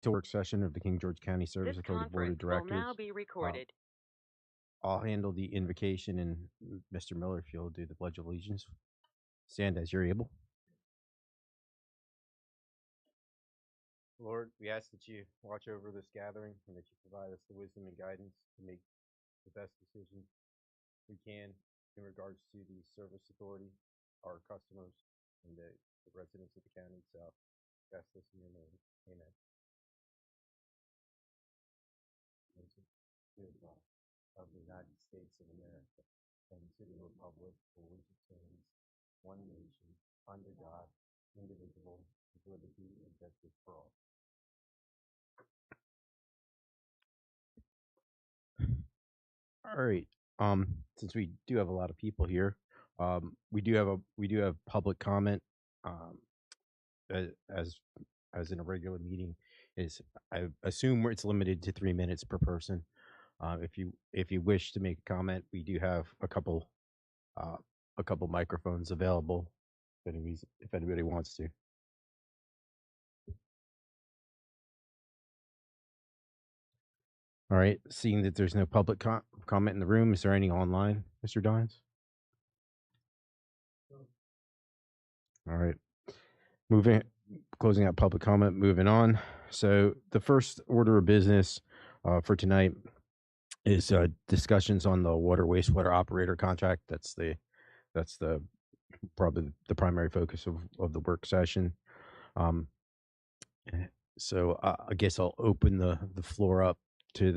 to work session of the King George County Service This Authority Board of conference will now Directors. be Uh, recorded. I'll handle the invocation, and Mr. Miller, if you'll do the Pledge of Allegiance. Stand as you're able. Lord, we ask that you watch over this gathering and that you provide us the wisdom and guidance to make the best decisions we can in regards to the service authority, our customers, and the residents of the county itself. We ask this in your name. Amen. Of the United States of America and to the republic for which it stands, one nation, under God, indivisible, with liberty and justice for all. All right. Since we do have a lot of people here, we do have public comment. Um, as as in a regular meeting, is I assume it's limited to 3 minutes per person. If you wish to make a comment, we do have uh, a couple microphones available if anybody wants to. All right. Seeing that there's no public comment in the room, is there any online, Mr. Dines? All right. Moving, closing out public comment. Moving on. So the first order of business for tonight is discussions on the water wastewater operator contract. That's the probably the primary focus of the work session. Um, so I guess I'll open the floor up to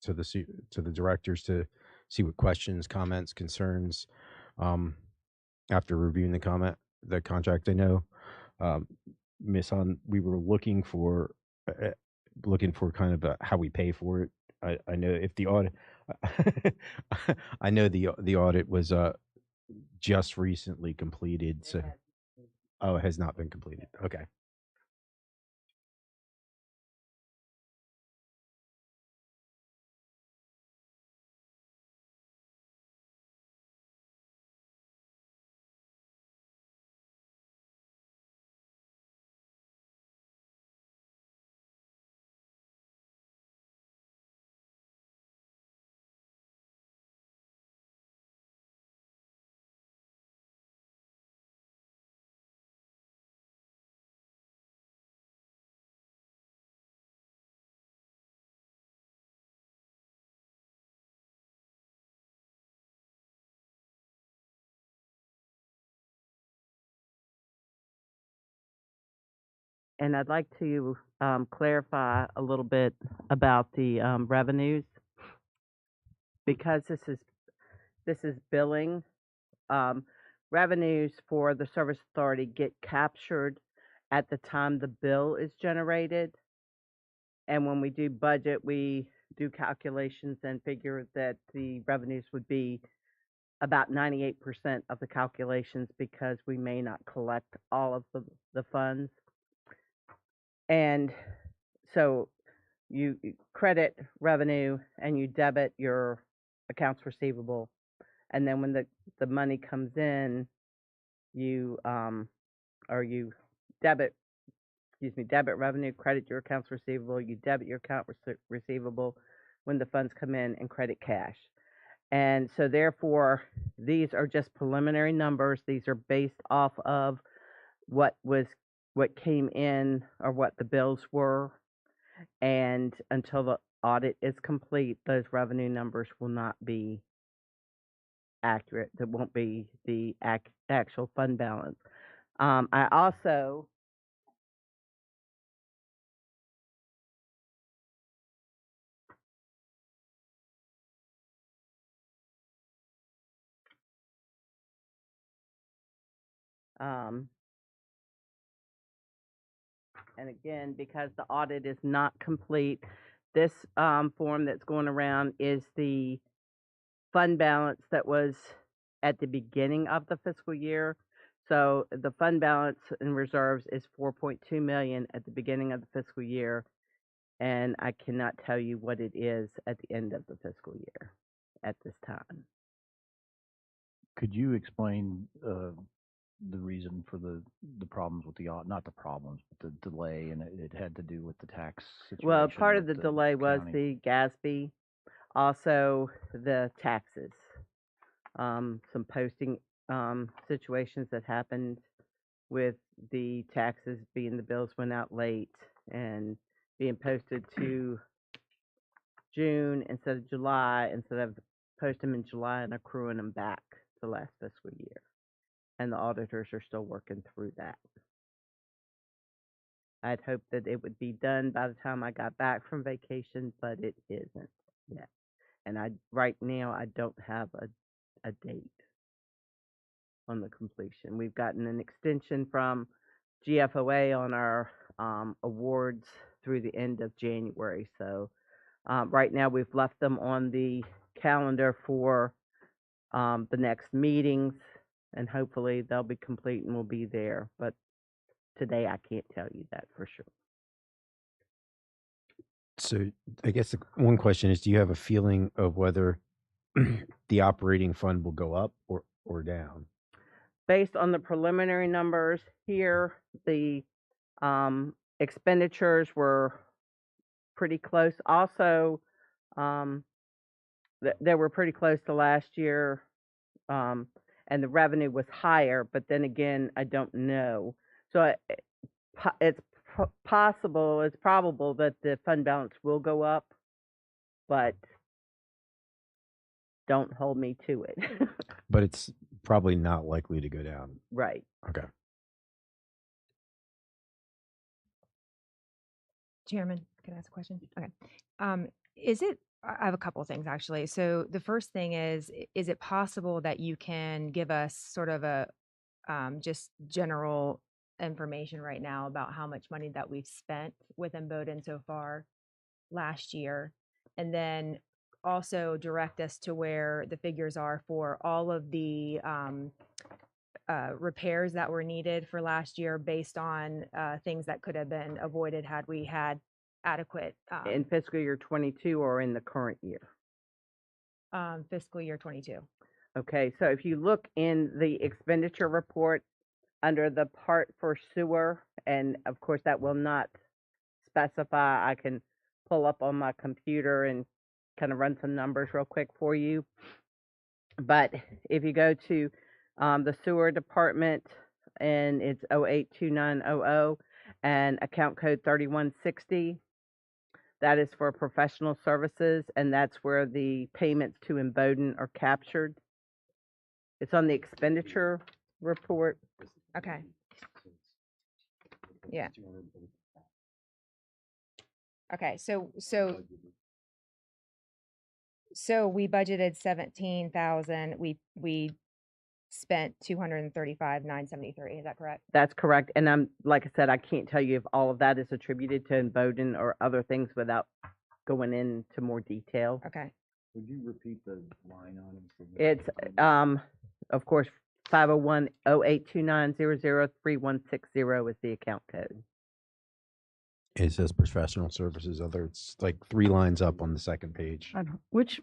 to the directors to see what questions, comments, concerns um, after reviewing the contract. I know, um, Miss Han, we were looking for kind of how we pay for it. I know if the audit, I know the audit was just recently completed. So, oh, it has not been completed. Okay. And I'd like to clarify a little bit about the revenues because this is billing. Um, Revenues for the service authority get captured at the time the bill is generated, and when we do budget, we do calculations and figure that the revenues would be about 98% of the calculations because we may not collect all of the funds. And so you credit revenue and you debit your accounts receivable. And then when the money comes in, you or you debit, debit revenue, credit your accounts receivable, you debit your account receivable when the funds come in, and credit cash. And so therefore, these are just preliminary numbers. These are based off of what was what came in or what the bills were. And until the audit is complete, those revenue numbers will not be accurate. That won't be the actual fund balance. I also um, and again, because the audit is not complete, this form that's going around is the fund balance that was at the beginning of the fiscal year. So the fund balance and reserves is 4.2 million at the beginning of the fiscal year, and I cannot tell you what it is at the end of the fiscal year at this time. Could you explain the reason for the problems with the not the problems, but the delay, and it had to do with the tax situation. Well, part of with the delay was county. the GASB, also the taxes. Some posting situations that happened with the taxes being the bills went out late and being posted to June instead of July, instead of posting them in July and accruing them back to last fiscal year. And the auditors are still working through that. I'd hoped that it would be done by the time I got back from vacation, but it isn't yet. And right now I don't have a date on the completion. We've gotten an extension from GFOA on our awards through the end of January. So right now we've left them on the calendar for the next meetings, and hopefully they'll be complete and we'll be there. But today I can't tell you that for sure. So I guess one question is, do you have a feeling of whether the operating fund will go up or down? Based on the preliminary numbers here, the expenditures were pretty close. Also, they were pretty close to last year, and the revenue was higher. But then again, I don't know. So it's possible, it's probable that the fund balance will go up, but don't hold me to it. But it's probably not likely to go down. Right. Okay. Chairman, can I ask a question? Okay. I have a couple of things actually. So the first thing is it possible that you can give us sort of a just general information right now about how much money that we've spent within Bowdoin so far last year, and then also direct us to where the figures are for all of the repairs that were needed for last year based on things that could have been avoided had we had adequate In fiscal year 22 or in the current year? Fiscal year 22. Okay, so if you look in the expenditure report under the part for sewer, and of course that will not specify, I can pull up on my computer and kind of run some numbers real quick for you. But if you go to the sewer department, and it's 082900 and account code 3160, that is for professional services, and that's where the payments to Bowdoin are captured. It's on the expenditure report. Okay. Yeah. Okay. So we budgeted 17,000. We spent 235,973. Is that correct? That's correct. And I'm like I said, I can't tell you if all of that is attributed to Bowdoin or other things without going into more detail. Okay. Would you repeat the line items? It's of course 501-0829-003160 is the account code. It says professional services. It's like 3 lines up on the second page. I don't, which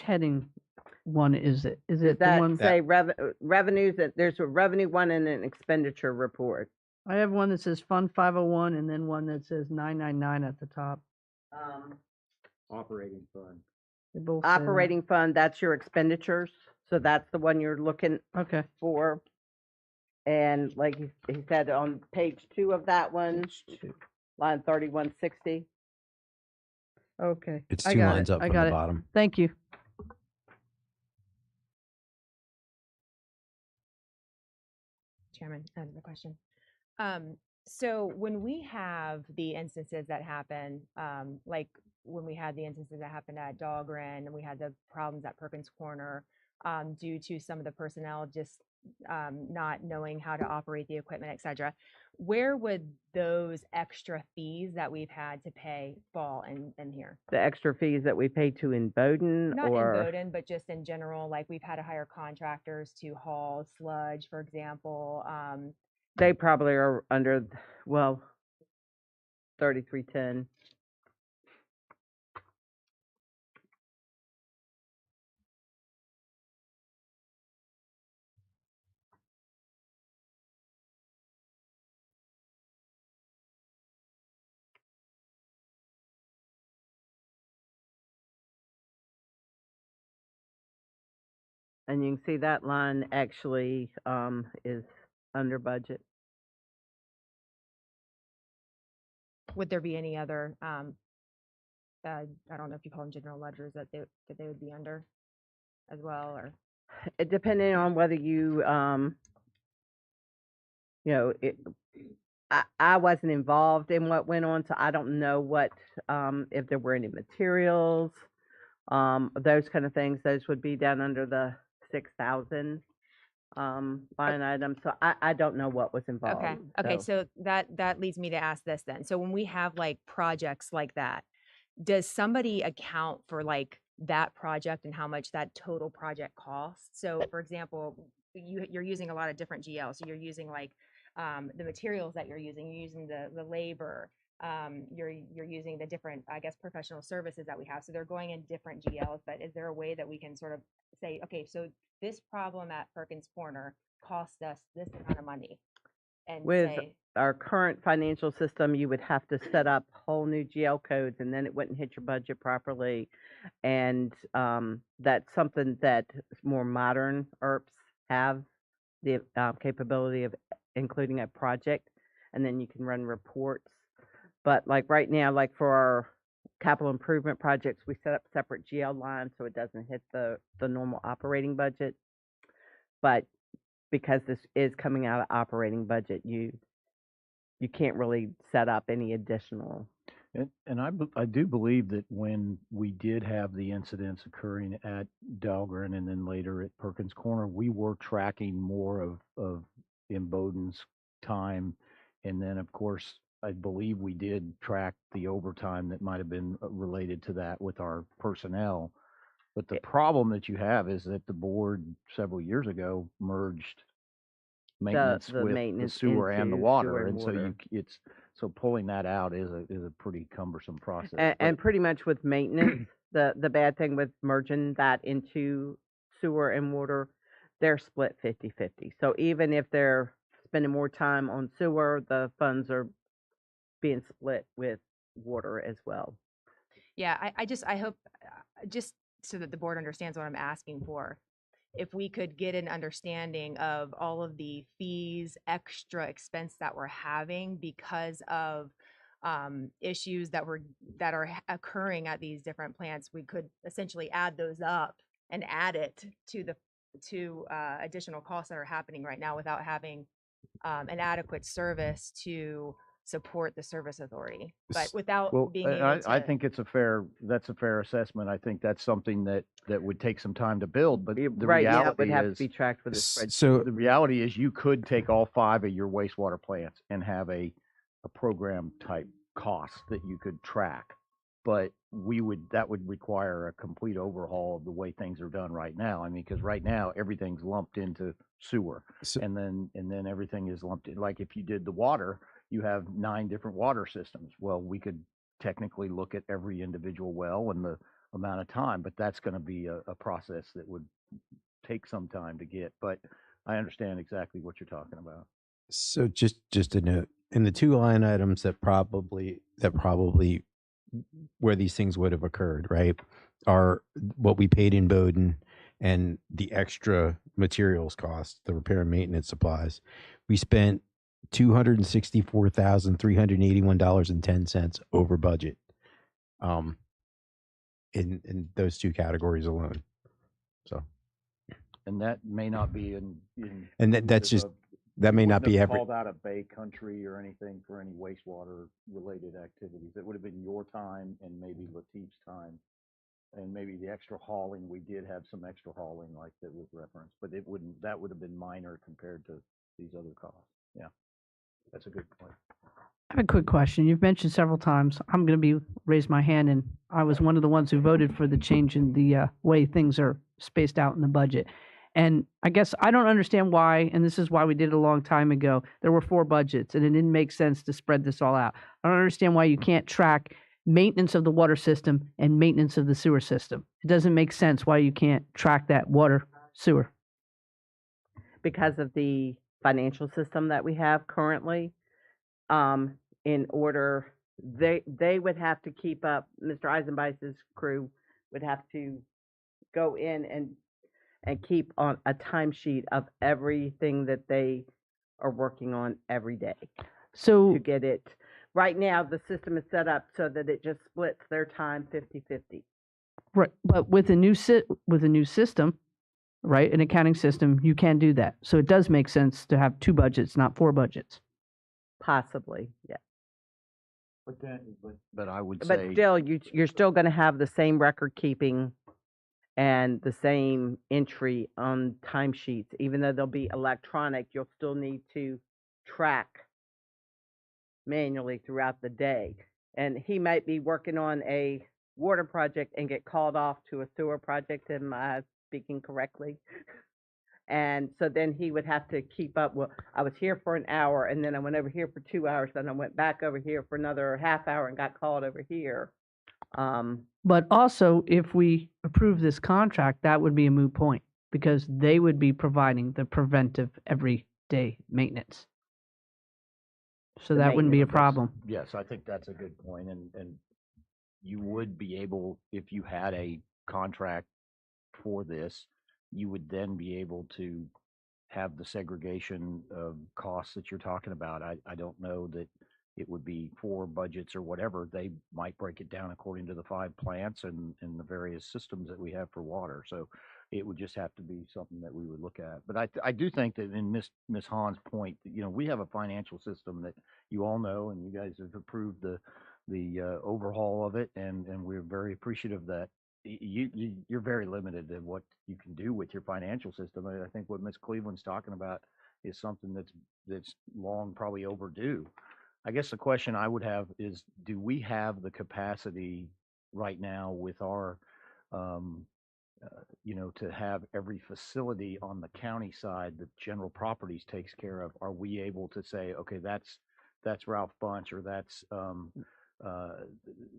heading one is it? Is Does it the that one? say revenues? That there's a revenue one and an expenditure report. I have one that says Fund 501 and then one that says 999 at the top. Operating fund. They both say that. Operating fund, that's your expenditures. So that's the one you're looking Okay. for. And like he said on page 2 of that one, line 3160. Okay. It's I 2 got lines it. up I from got the it. bottom. Thank you. Chairman, I have a question. So when we have the instances that happen, like when we had the instances that happened at Dahlgren and we had the problems at Perkins Corner, due to some of the personnel just not knowing how to operate the equipment, et cetera, where would those extra fees that we've had to pay fall in here? The extra fees that we pay to Bowdoin, Not or in Bowdoin, but just in general, like we've had to hire contractors to haul sludge, for example. they probably are under, well, 3310. And you can see that line actually is under budget. Would there be any other, I don't know if you call them general ledgers that they would be under as well, or? Depending on whether you, you know, I wasn't involved in what went on, so I don't know what, if there were any materials, those kind of things. Those would be down under the 6,000 line item. So I don't know what was involved. Okay, so that leads me to ask this then. So when we have like projects like that, does somebody account for like that project and how much that total project costs? So for example, you're using a lot of different GLs. So you're using like the materials that you're using the labor, you're using the different, I guess, professional services that we have. So they're going in different GLs, but is there a way that we can sort of say, okay, so this problem at Perkins Corner cost us this amount of money? And With say, our current financial system, you would have to set up whole new GL codes, and then it wouldn't hit your budget properly. And that's something that more modern ERPs have the capability of including a project, and then you can run reports. But like right now, like for our capital improvement projects, we set up separate GL lines so it doesn't hit the normal operating budget. But because this is coming out of operating budget, you can't really set up any additional. And I do believe that when we did have the incidents occurring at Dahlgren and then later at Perkins Corner, we were tracking more of Imboden's time. And then, of course, I believe we did track the overtime that might have been related to that with our personnel. But the problem that you have is that the board several years ago merged maintenance the with maintenance the sewer and the into water, sewer and and so water. so pulling that out is a pretty cumbersome process. And pretty much with maintenance, the bad thing with merging that into sewer and water, they're split 50-50. So even if they're spending more time on sewer, the funds are being split with water as well. yeah, I hope, just so that the board understands what I'm asking for, if we could get an understanding of all of the fees, extra expense that we're having because of issues that are occurring at these different plants, we could essentially add those up and add it to additional costs that are happening right now without having an adequate service to support the service authority, but without Well, being able to. I think that's a fair assessment. I think that's something that would take some time to build, but the Right, yeah, it would reality have to is be tracked with a spreadsheet. So the reality is you could take all 5 of your wastewater plants and have a program type cost that you could track. But that would require a complete overhaul of the way things are done right now. I mean, because right now everything's lumped into sewer, So- and then everything is lumped in. Like if you did the water, you have 9 different water systems. Well, we could technically look at every individual well and the amount of time, but that's going to be a process that would take some time to get. But I understand exactly what you're talking about. So just a note, in the 2 line items that probably where these things would have occurred, right, are what we paid in Bowden and the extra materials cost, the repair and maintenance supplies. We spent $264,381.10 over budget, in those 2 categories alone. So, And that may not be and that's just that may not be every. called out of Bay Country or anything for any wastewater related activities. It would have been your time and maybe Latif's time, and maybe the extra hauling. We did have some extra hauling like that was referenced, but that would have been minor compared to these other costs. Yeah, that's a good point. I have a quick question. You've mentioned several times, I'm going to raise my hand, and I was one of the ones who voted for the change in the way things are spaced out in the budget. And I guess I don't understand why, and this is why we did it a long time ago. There were 4 budgets, and it didn't make sense to spread this all out. I don't understand why you can't track maintenance of the water system and maintenance of the sewer system. It doesn't make sense why you can't track that water sewer. Because of the financial system that we have currently, in order, they would have to keep up, Mr. Eisenbeis's crew would have to go in and and keep on a timesheet of everything that they are working on every day So to get it. Right now, the system is set up so that it just splits their time 50-50. right, but with a new system, right, an accounting system, you can do that. So it does make sense to have 2 budgets, not 4 budgets. Possibly, yeah. But I would But say, still, you're still going to have the same record keeping and the same entry on timesheets. Even though they'll be electronic, you'll still need to track manually throughout the day. And he might be working on a water project and get called off to a sewer project. Am I speaking correctly? And so then he would have to keep up. Well, I was here for an hour, and then I went over here for 2 hours, then I went back over here for another half hour and got called over here. But also, if we approve this contract, that would be a moot point because they would be providing the preventive everyday maintenance. So The that wouldn't be a maintenance. problem. yes, I think that's a good point, and you would be able, if you had a contract for this, you would then be able to have the segregation of costs that you're talking about. I don't know that it would be 4 budgets or whatever. They might break it down according to the 5 plants and the various systems that we have for water. So it would just have to be something that we would look at. But I do think that in Miss Hahn's point, that, you know, we have a financial system that you all know, and you guys have approved the overhaul of it, and we're very appreciative that you're very limited in what you can do with your financial system. I think what Miss Cleveland's talking about is something that's long probably overdue. I guess the question I would have is, do we have the capacity right now with our, you know, to have every facility on the county side that General Properties takes care of? Are we able to say, okay, that's Ralph Bunch, or that's,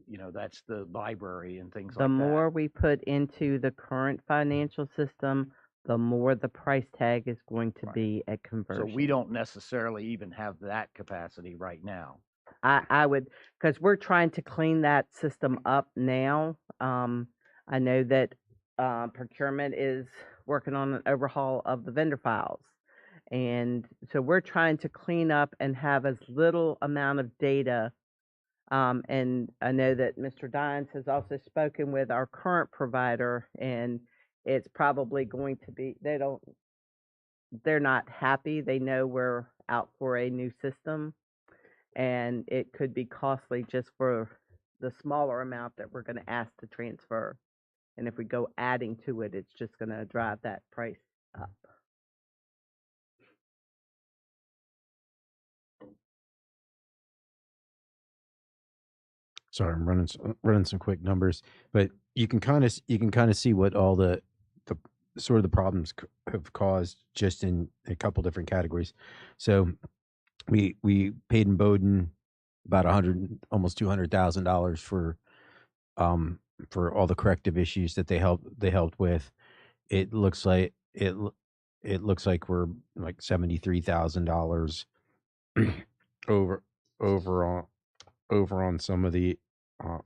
you know, that's the library and things The like that? more we put into the current financial system, the more the price tag is going to Right. be at So conversion. we don't necessarily even have that capacity right now. I would, because we're trying to clean that system up now. I know that procurement is working on an overhaul of the vendor files. And so we're trying to clean up and have as little amount of data. And I know that Mr. Dines has also spoken with our current provider, and it's probably going to be, they're not happy. They know we're out for a new system, and it could be costly just for the smaller amount that we're going to ask to transfer. And if we go adding to it, it's just going to drive that price up. Sorry, I'm running some quick numbers, but you can kind of see what all the sort of the problems have caused just in a couple different categories. So we paid in Bowdoin about almost $200,000 for all the corrective issues that they helped with. It looks like it looks like we're like $73,000 over on some of the uh,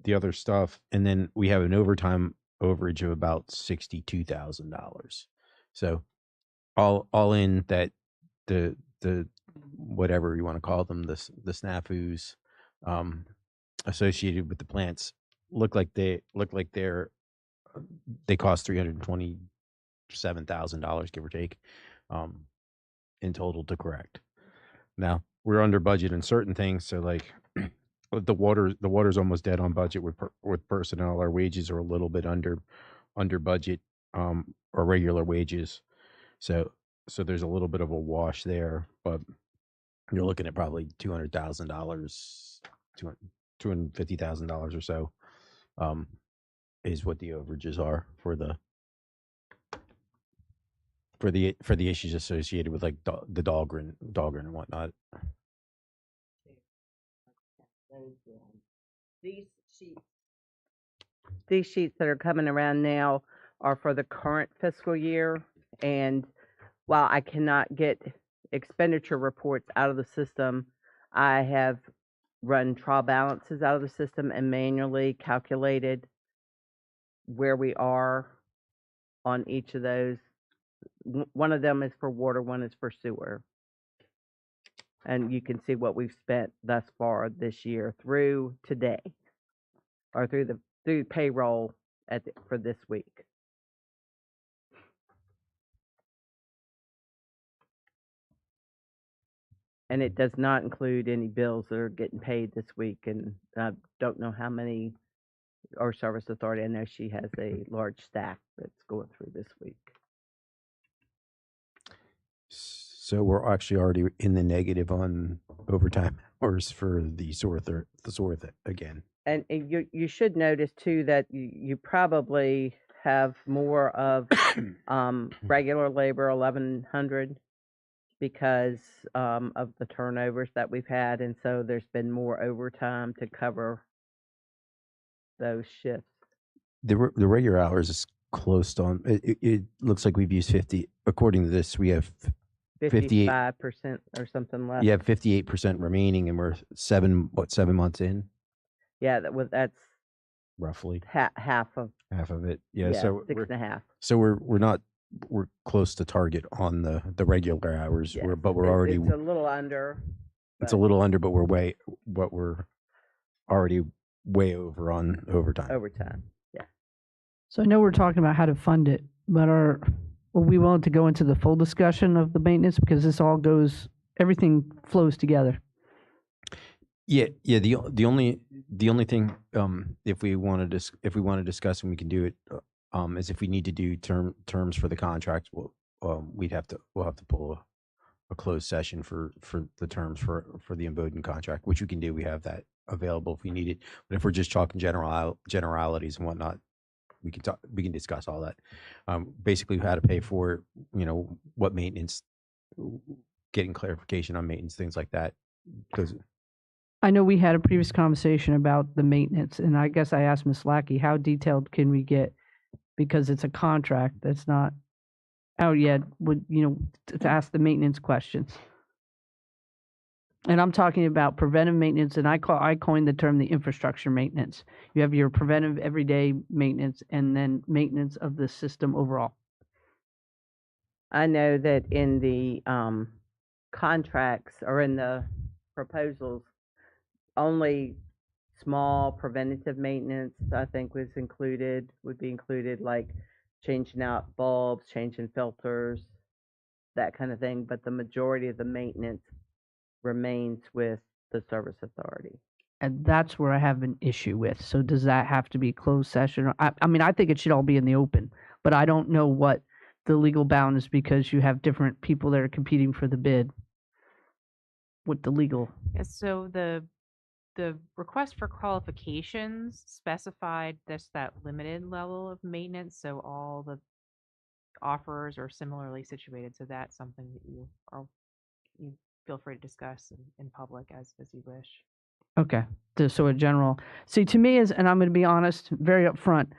the other stuff, and then we have an overtime overage of about $62,000. So all in that the whatever you want to call them, the snafus associated with the plants look like they cost $327,000, give or take, in total to correct. Now we're under budget in certain things, so like the water's almost dead on budget with personnel. Our wages are a little bit under budget, our regular wages. So there's a little bit of a wash there, but you're looking at probably $200,000, $250,000 or so, is what the overages are for the issues associated with like the Dahlgren and whatnot. These sheets that are coming around now are for the current fiscal year, and while I cannot get expenditure reports out of the system, I have run trial balances out of the system and manually calculated where we are on each of those. One of them is for water, one is for sewer. And you can see what we've spent thus far this year through today, or through payroll for this week. And it does not include any bills that are getting paid this week. And I don't know how many, or Service Authority, I know she has a large stack that's going through this week. So we're actually already in the negative on overtime hours for the SORTH again. And you should notice too that you probably have more of regular labor, 1,100, because of the turnovers that we've had, and so there's been more overtime to cover those shifts. The regular hours is close to it looks like we've used 50. According to this, we have 55% or something left. You have 58% remaining, and we're 7 months in, Yeah, that's roughly half of it. Yeah, so 6.5. So we're close to target on the regular hours. Yes, But we're already it's a little under. It's a little under, but we're already way over on overtime. Overtime. Yeah. So I know we're talking about how to fund it, but are we willing to go into the full discussion of the maintenance, because this all everything flows together? Yeah. The only thing, if we want to discuss, and we can do it, is if we need to do terms for the contract, we'll have to pull a closed session for the terms for the Imboden contract, which we can do. We have that available if we need it. But if we're just talking generalities and whatnot, we can discuss all that. Basically how to pay for, what maintenance, getting clarification on maintenance, things like that. Because I know we had a previous conversation about the maintenance, and I guess I asked Ms. Lackey, how detailed can we get? Because it's a contract that's not out yet, to ask the maintenance questions. And I'm talking about preventive maintenance, and I coined the term the infrastructure maintenance. You have your preventive everyday maintenance, and then maintenance of the system overall. I know that in the contracts or in the proposals, only small preventative maintenance, I think, would be included, like changing out bulbs, changing filters, that kind of thing. But the majority of the maintenance remains with the Service Authority. And that's where I have an issue with. So does that have to be closed session? I mean, I think it should all be in the open, but I don't know what the legal bound is, because you have different people that are competing for the bid with the legal. Yes, so the request for qualifications specified that limited level of maintenance, so all the offers are similarly situated. So that's something that you feel free to discuss in public as you wish. Okay. So a general. See, to me and I'm going to be honest, very upfront,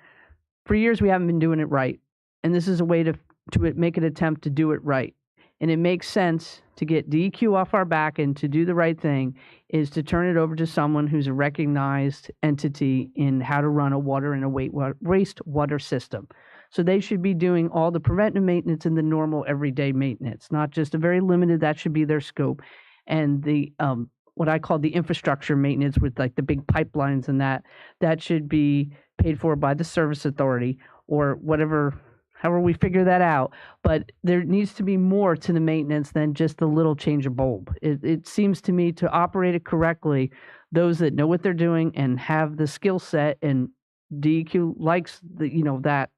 for years we haven't been doing it right. And this is a way to make an attempt to do it right. And it makes sense to get DEQ off our back, and to do the right thing is to turn it over to someone who's a recognized entity in how to run a water and a wastewater system. So they should be doing all the preventive maintenance and the normal everyday maintenance, not just a very limited, that should be their scope. And the what I call the infrastructure maintenance, with like the big pipelines and that should be paid for by the Service Authority, or however we figure that out. But there needs to be more to the maintenance than just the little change of bulb. It seems to me, to operate it correctly, those that know what they're doing and have the skill set, and DEQ likes that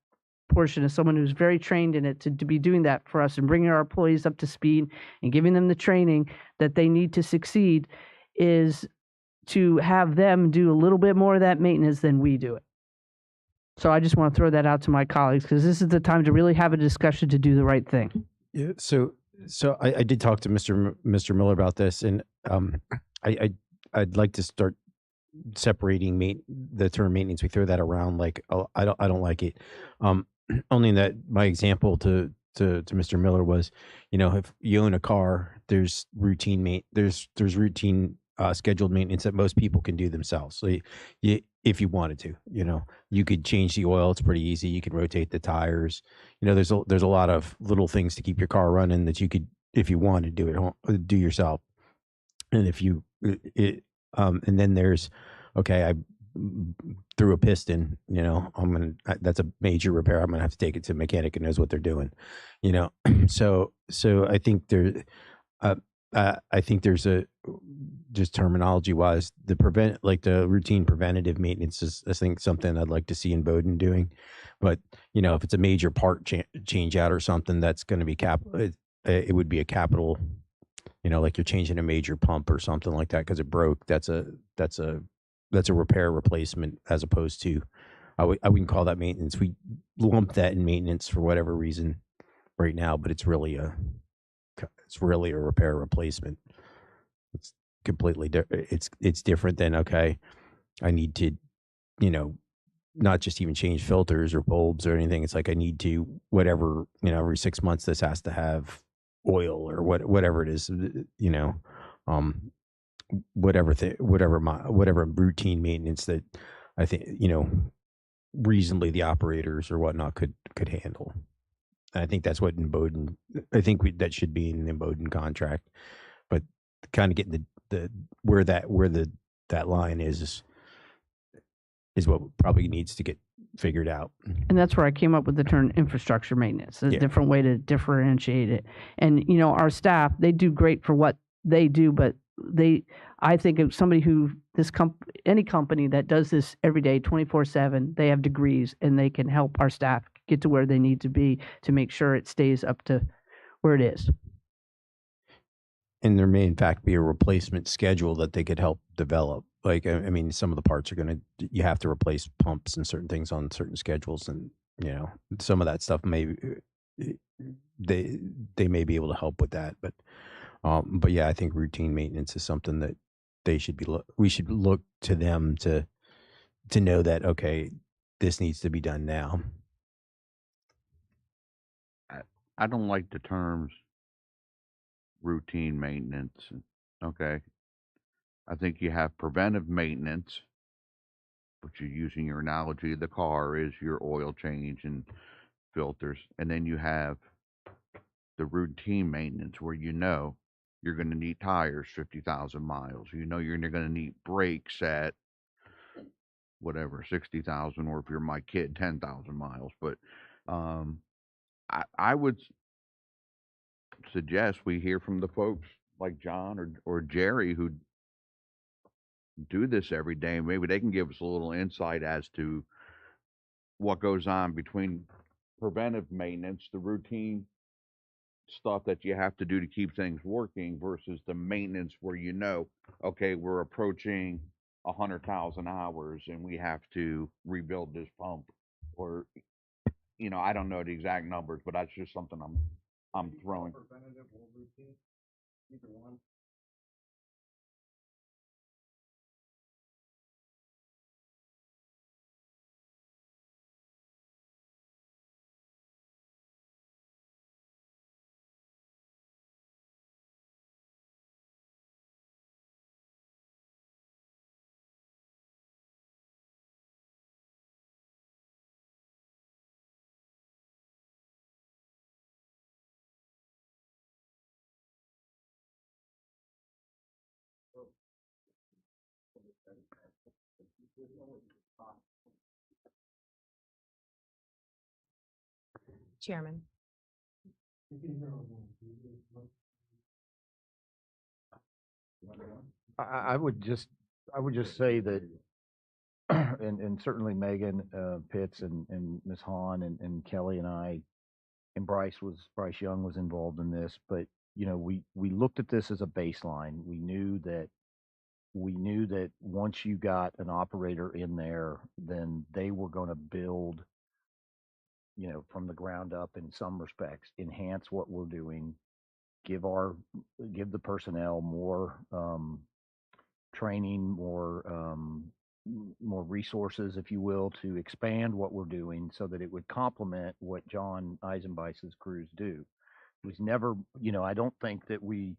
portion of someone who's very trained in it to be doing that for us and bringing our employees up to speed and giving them the training that they need to succeed, is to have them do a little bit more of that maintenance than we do it. So I just want to throw that out to my colleagues, because this is the time to really have a discussion to do the right thing. Yeah. So I did talk to Mr. Miller about this, and I'd like to start separating the term maintenance. We throw that around like, I don't like it. Only that my example to Mr. Miller was, if you own a car, there's routine scheduled maintenance that most people can do themselves. So if you wanted to, you could change the oil. It's pretty easy. You can rotate the tires. There's a lot of little things to keep your car running that you could, if you want to do it home, do yourself. And if you and then there's, okay, I threw a piston, that's a major repair. I'm gonna have to take it to a mechanic who knows what they're doing, so I think uh, I think there's a, just terminology wise, the routine preventative maintenance is, I think, something I'd like to see in Bowden doing. But if it's a major part change out or something, that's going to be it would be a capital, like you're changing a major pump or something like that because it broke. That's a repair replacement, as opposed to, I wouldn't call that maintenance. We lump that in maintenance for whatever reason right now, but it's really a repair replacement. It's completely different. It's different than, okay, I need to, not just even change filters or bulbs or anything. It's like I need to, whatever, every 6 months this has to have oil or whatever it is, um, whatever routine maintenance that I think, reasonably the operators or whatnot could handle. And I think that's what in Bowden, I think that should be in the Bowden contract, but kind of getting the where that line is what probably needs to get figured out. And that's where I came up with the term infrastructure maintenance, a Yeah. different way to differentiate it. And, our staff, they do great for what they do, but I think of somebody who, any company that does this every day, 24/7, they have degrees and they can help our staff get to where they need to be to make sure it stays up to where it is. And there may in fact be a replacement schedule that they could help develop. Like, I mean, some of the parts you have to replace pumps and certain things on certain schedules, and some of that stuff they may be able to help with that. But yeah, I think routine maintenance is something that we should look to them to know that, okay, this needs to be done now. I don't like the terms routine maintenance. Okay. I think you have preventive maintenance, which you're using your analogy of the car is your oil change and filters. And then you have the routine maintenance where you're going to need tires 50,000 miles. You're going to need brakes at whatever, 60,000, or if you're my kid, 10,000 miles. But I would suggest we hear from the folks like John or Jerry who do this every day. Maybe they can give us a little insight as to what goes on between preventive maintenance, the routine stuff that you have to do to keep things working, versus the maintenance where okay, we're approaching 100,000 hours and we have to rebuild this pump, or I don't know the exact numbers, but that's just something I'm throwing. Chairman. I would just say that, and certainly Megan Pitts and Ms. Hahn and Kelly and I and Bryce Young was involved in this, but we looked at this as a baseline. We knew that once you got an operator in there, then they were going to build, from the ground up in some respects, enhance what we're doing, give the personnel more training, more resources, if you will, to expand what we're doing so that it would complement what John Eisenbice's crews do. It was never, I don't think that when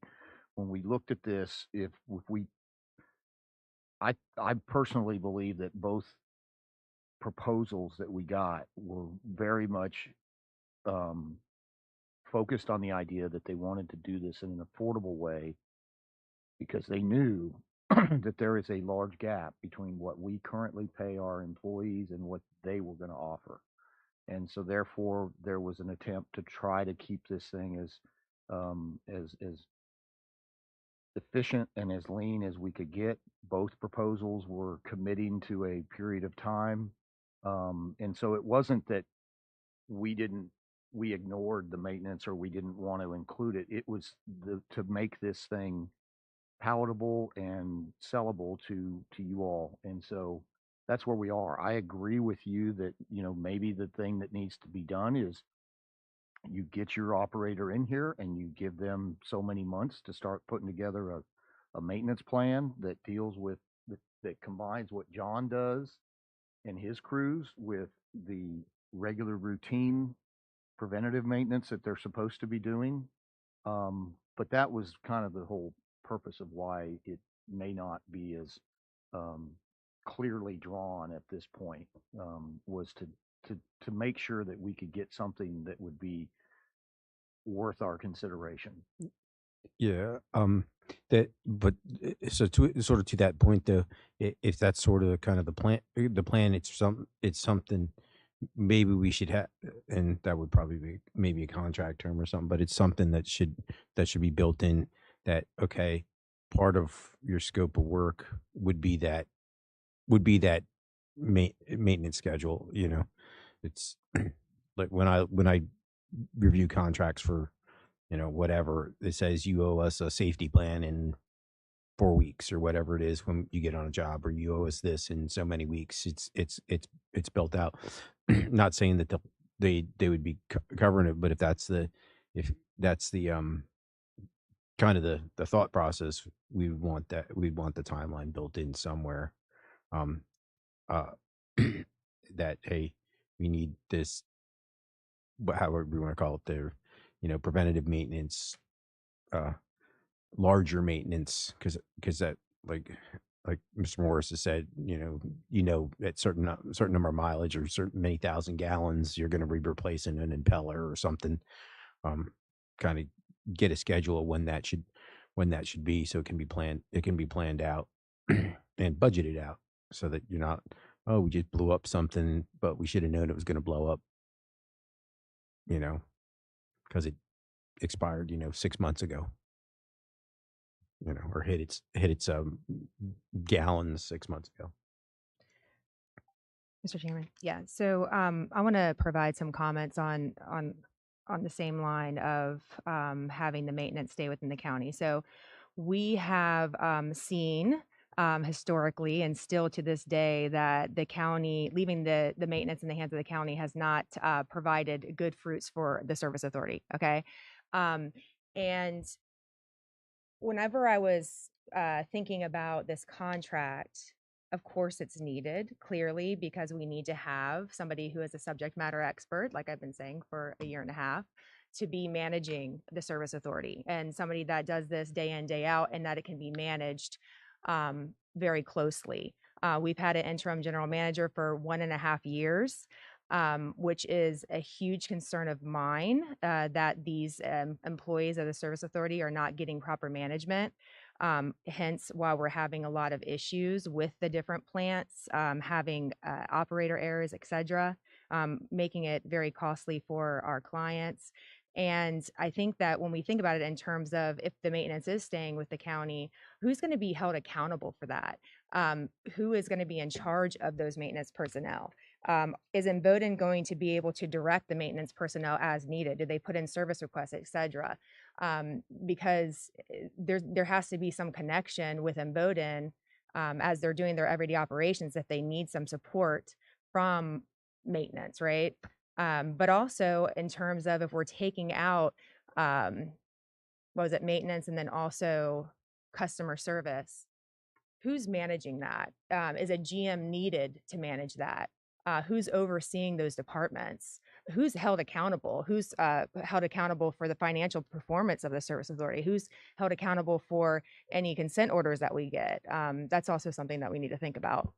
we looked at this, if we I personally believe that both proposals that we got were very much um, focused on the idea that they wanted to do this in an affordable way because they knew that there is a large gap between what we currently pay our employees and what they were going to offer. And so therefore there was an attempt to try to keep this thing as efficient and as lean as we could get. Both proposals were committing to a period of time. And so it wasn't that we didn't we ignored the maintenance or we didn't want to include it. It was to make this thing palatable and sellable to you all. And so that's where we are. I agree with you that, maybe the thing that needs to be done is you get your operator in here and you give them so many months to start putting together a maintenance plan that deals with that combines what John does and his crews with the regular routine preventative maintenance that they're supposed to be doing. But that was kind of the whole purpose of why it may not be as um, clearly drawn at this point, was to make sure that we could get something that would be worth our consideration. Yeah. But so sort of to that point though, if that's sort of kind of the plan, it's something maybe we should have, and that would probably be maybe a contract term or something, but it's something that should be built in that, okay, part of your scope of work would be that maintenance schedule, it's like when I review contracts for, whatever, it says you owe us a safety plan in 4 weeks or whatever it is when you get on a job, or you owe us this in so many weeks. It's built out. Not saying that they would be covering it, but if that's the kind of the thought process, we'd want the timeline built in somewhere. Um, uh, that, hey, we need this, however we want to call it there, preventative maintenance, uh, larger maintenance, because that, like Mr. Morris has said, at certain number of mileage or certain many thousand gallons, you're going to be replacing an impeller or something. Kind of get a schedule of when that should be, so it can be planned out and budgeted out, so that you're not, oh, we just blew up something, but we should have known it was going to blow up, because it expired, 6 months ago, or hit its gallons 6 months ago. Mr. Chairman. Yeah. So I want to provide some comments on the same line of having the maintenance stay within the county. So we have seen historically and still to this day that the county leaving the maintenance in the hands of the county has not provided good fruits for the service authority. Okay. And whenever I was thinking about this contract, of course it's needed clearly because we need to have somebody who is a subject matter expert, like I've been saying for a year and a half, to be managing the service authority, and somebody that does this day in, day out, and that it can be managed very closely. We've had an interim general manager for 1.5 years. Which is a huge concern of mine, that these employees of the service authority are not getting proper management. Hence why we're having a lot of issues with the different plants, having operator errors, et cetera, making it very costly for our clients. And I think that when we think about it in terms of if the maintenance is staying with the county, who's going to be held accountable for that? Who is going to be in charge of those maintenance personnel? Is Emboden going to be able to direct the maintenance personnel as needed? Do they put in service requests, et cetera? Because there has to be some connection with Emboden as they're doing their everyday operations if they need some support from maintenance, right? But also in terms of if we're taking out, maintenance and then also customer service, who's managing that? Is a GM needed to manage that? Who's overseeing those departments? who's held accountable? Who's held accountable for the financial performance of the service authority? Who's held accountable for any consent orders that we get? That's also something that we need to think about.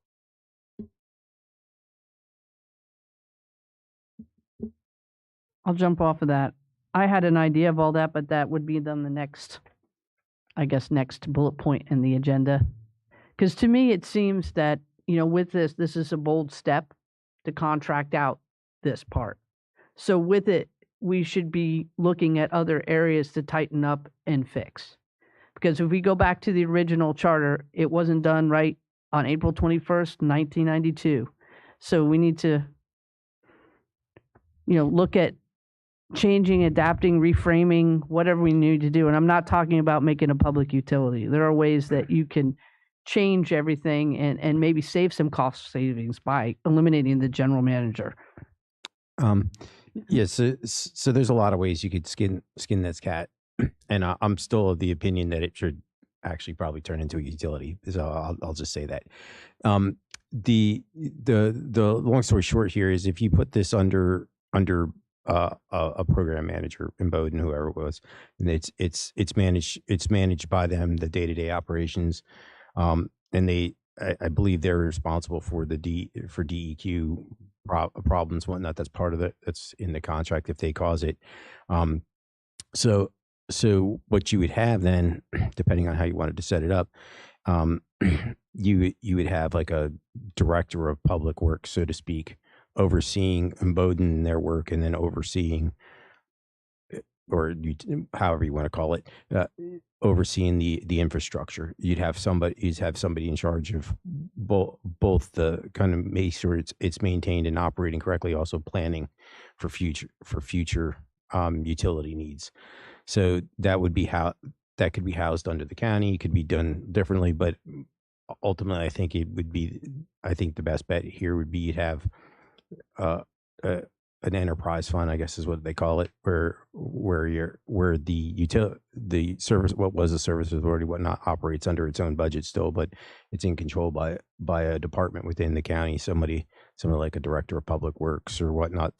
I'll jump off of that. I had an idea of all that, but that would be then the next, I guess, next bullet point in the agenda. Because to me, it seems that, with this is a bold step to contract out this part. So with it, we should be looking at other areas to tighten up and fix. Because if we go back to the original charter, it wasn't done right on April 21st, 1992. So we need to, look at changing, adapting, reframing, whatever we need to do. And I'm not talking about making a public utility. There are ways that you can change everything and maybe save some cost savings by eliminating the general manager. Yeah, so there's a lot of ways you could skin this cat, and I'm still of the opinion that it should actually probably turn into a utility. So I'll just say that. The long story short here is if you put this under a program manager in Bowden, whoever it was, and it's managed by them, the day-to-day operations, and I believe they're responsible for for DEQ problems, whatnot. That's part of that's in the contract if they cause it. So what you would have then, depending on how you wanted to set it up, you would have like a director of public works, so to speak, overseeing Bowden their work, and then overseeing, or however you want to call it, overseeing the infrastructure. You'd have somebody in charge of both the kind of make sure it's maintained and operating correctly, also planning for future utility needs. So that would be how that could be housed under the county. It could be done differently, but ultimately, I think the best bet here would be you'd have an enterprise fund, I guess is what they call it, where the service, what was a service authority, whatnot, operates under its own budget still, but it's in control by a department within the county, somebody like a director of public works or whatnot,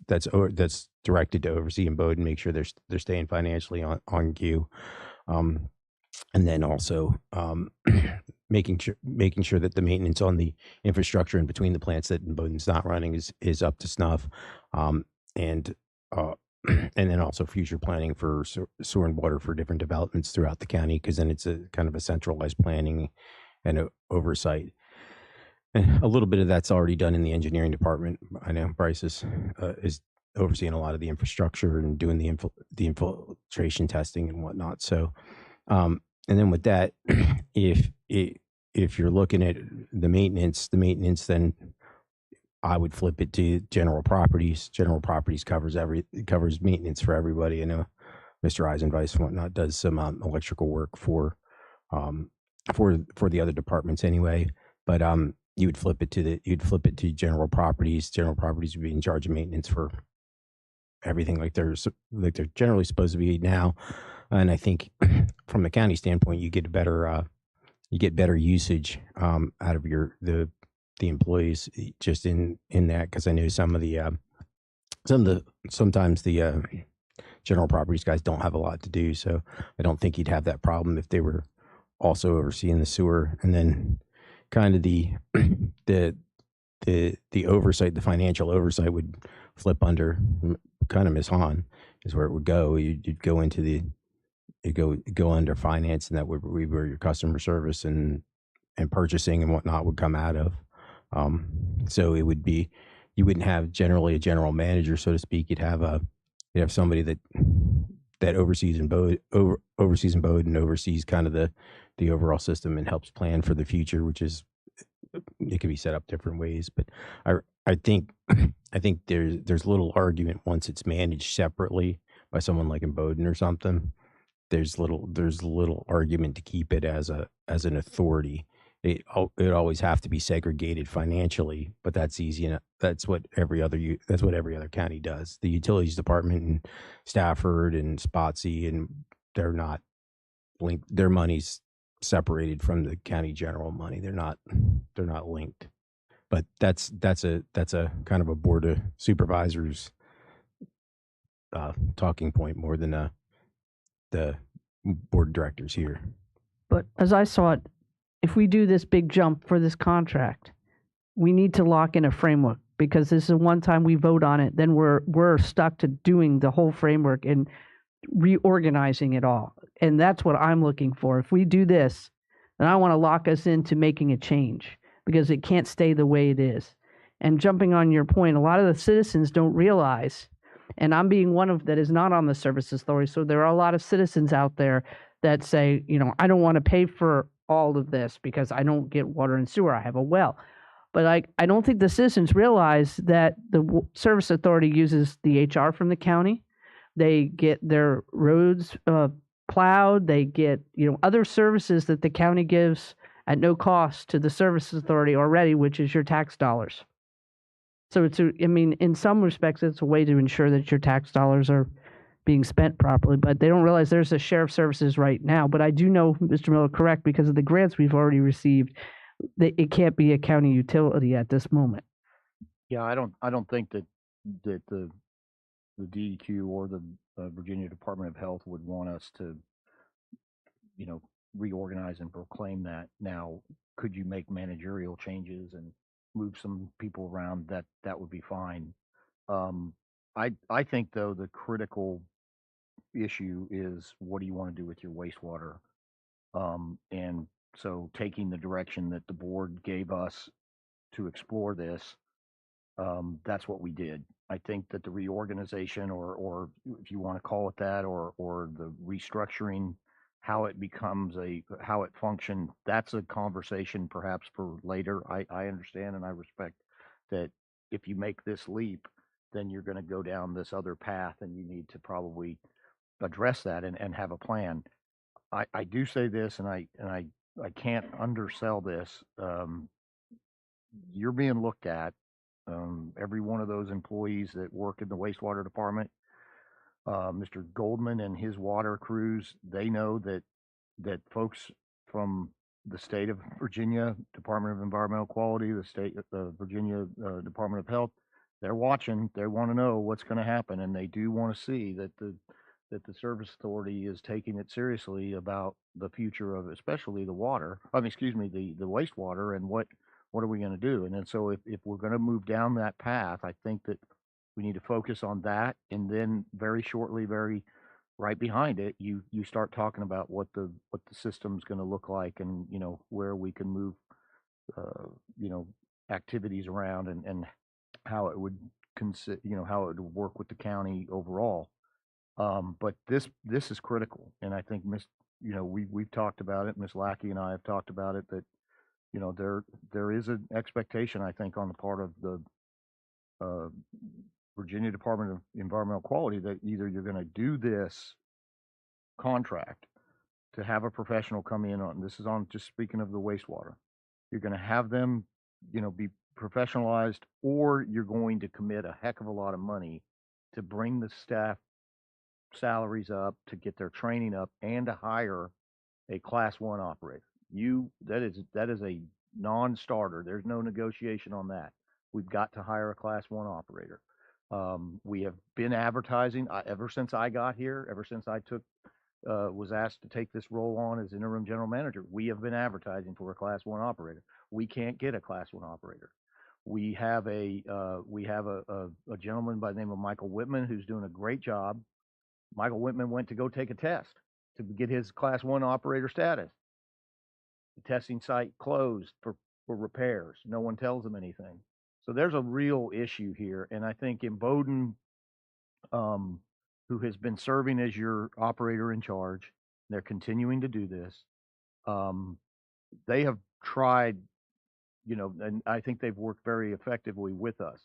that's directed to oversee and Bowden, make sure they're staying financially on cue, and then also making sure that the maintenance on the infrastructure in between the plants that Bowden's not running is up to snuff, and then also future planning for sewer and water for different developments throughout the county, because then it's a kind of a centralized planning and oversight. And a little bit of that's already done in the engineering department. I know Bryce is overseeing a lot of the infrastructure and doing the infiltration testing and whatnot. So, and then with that, if you're looking at the maintenance, then I would flip it to general properties. General properties covers maintenance for everybody. I know Mr. Eisenweiss and whatnot does some electrical work for the other departments anyway. But you'd flip it to general properties. General properties would be in charge of maintenance for everything like they're generally supposed to be now. And I think from the county standpoint, you get better usage out of the employees just in that, because I know sometimes the general properties guys don't have a lot to do, so I don't think you'd have that problem if they were also overseeing the sewer. And then kind of the oversight, the financial oversight would flip under kind of Ms. Hahn is where it would go. You'd go into go under finance, and that would be where your customer service and purchasing and whatnot would come out of. So it would be, you wouldn't have generally a general manager, so to speak. You'd have somebody that oversees and oversees and oversees kind of the overall system and helps plan for the future, which is, it can be set up different ways. But I think there's little argument once it's managed separately by someone like in Bowden or something. There's little argument to keep it as an authority. It always have to be segregated financially, but that's easy enough. That's what every other county does. The utilities department in Stafford and Spotsy, and they're not linked. Their money's separated from the county general money. They're not linked. But that's a kind of a board of supervisors talking point more than the board of directors here. But as I saw it, if we do this big jump for this contract, we need to lock in a framework, because this is one time we vote on it, then we're stuck to doing the whole framework and reorganizing it all. And that's what I'm looking for. If we do this, then I want to lock us into making a change, because it can't stay the way it is. And jumping on your point, a lot of the citizens don't realize, and I'm being one of that is not on the services authority. So there are a lot of citizens out there that say, I don't want to pay for all of this because I don't get water and sewer. I have a well. But I don't think the citizens realize that the service authority uses the HR from the county. They get their roads plowed. They get other services that the county gives at no cost to the services authority already, which is your tax dollars. So in some respects, it's a way to ensure that your tax dollars are being spent properly. But they don't realize there's a share of services right now. But I do know, Mr. Miller, correct, because of the grants we've already received, that it can't be a county utility at this moment. Yeah, I don't think that the DEQ or the Virginia Department of Health would want us to, reorganize and proclaim that. Now, could you make managerial changes and move some people around? That would be fine. I think though the critical issue is, what do you want to do with your wastewater? And so taking the direction that the board gave us to explore this, that's what we did. I think that the reorganization, or if you want to call it that, or the restructuring, how it becomes how it functioned, that's a conversation perhaps for later. I understand and I respect that if you make this leap, then you're going to go down this other path, and you need to probably address that and have a plan. I do say this, and I can't undersell this. You're being looked at. Every one of those employees that work in the wastewater department, Mr. Goldman and his water crews, they know that folks from the state of Virginia Department of Environmental Quality, the state Virginia Department of Health, they're watching. They want to know what's going to happen, and they do want to see that the service authority is taking it seriously about the future of especially the water. Excuse me, the wastewater, and what are we going to do? And then so if we're going to move down that path, I think that we need to focus on that, and then very shortly, very right behind it, you start talking about what the system's going to look like, and where we can move activities around, and how it would how it would work with the county overall. But this is critical, and I think we've talked about it. Miss Lackey and I have talked about it, that there is an expectation, I think, on the part of the Virginia Department of Environmental Quality, that either you're going to do this contract to have a professional come in on, this is on just speaking of the wastewater, you're going to have them be professionalized, or you're going to commit a heck of a lot of money to bring the staff salaries up, to get their training up, and to hire a Class 1 operator. That is a non-starter. There's no negotiation on that. We've got to hire a Class 1 operator. We have been advertising ever since I got here, ever since I was asked to take this role on as interim general manager. We have been advertising for a Class 1 operator. We can't get a Class 1 operator. We have a gentleman by the name of Michael Whitman, who's doing a great job. Michael Whitman went to go take a test to get his Class 1 operator status. The testing site closed for repairs. No one tells him anything. So there's a real issue here. And I think in Bowdoin, who has been serving as your operator in charge, they're continuing to do this. They have tried, and I think they've worked very effectively with us.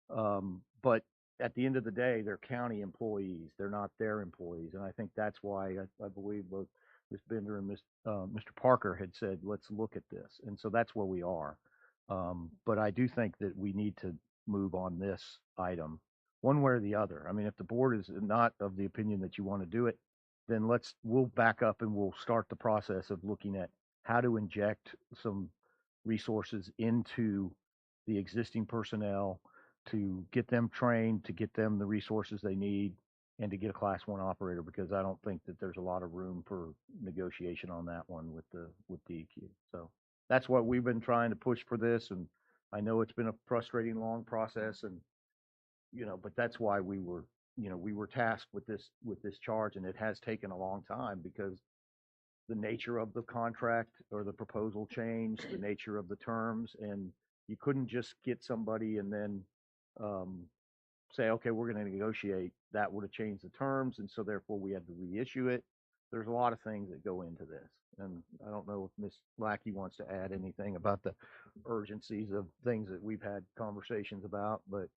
But at the end of the day, they're county employees. They're not their employees. And I think that's why I believe both Ms. Bender and Mr. Parker had said, let's look at this. And so that's where we are. But I do think that we need to move on this item one way or the other. I mean, if the board is not of the opinion that you want to do it, then we'll back up and we'll start the process of looking at how to inject some resources into the existing personnel, to get them trained, to get them the resources they need, and to get a Class 1 operator, because I don't think that there's a lot of room for negotiation on that one with DEQ. So that's what we've been trying to push for this, and I know it's been a frustrating, long process, and but that's why we were tasked with this charge, and it has taken a long time because the nature of the contract or the proposal changed, the nature of the terms, and you couldn't just get somebody and then um, say, okay, we're going to negotiate. That would have changed the terms, and so therefore we had to reissue it. There's a lot of things that go into this, and I don't know if Ms. Lackey wants to add anything about the urgencies of things that we've had conversations about, but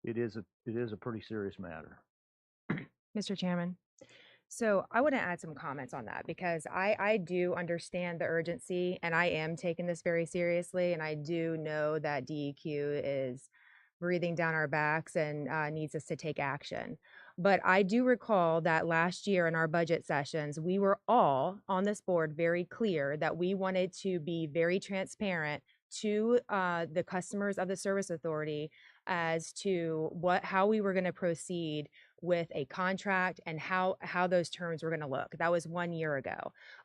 it is a pretty serious matter. Mr. Chairman. So I want to add some comments on that because I do understand the urgency and I am taking this very seriously. And I do know that DEQ is breathing down our backs and needs us to take action. But I do recall that last year in our budget sessions, we were all on this board very clear that we wanted to be very transparent to the customers of the service authority as to how we were going to proceed with a contract and how those terms were going to look. That was 1 year ago.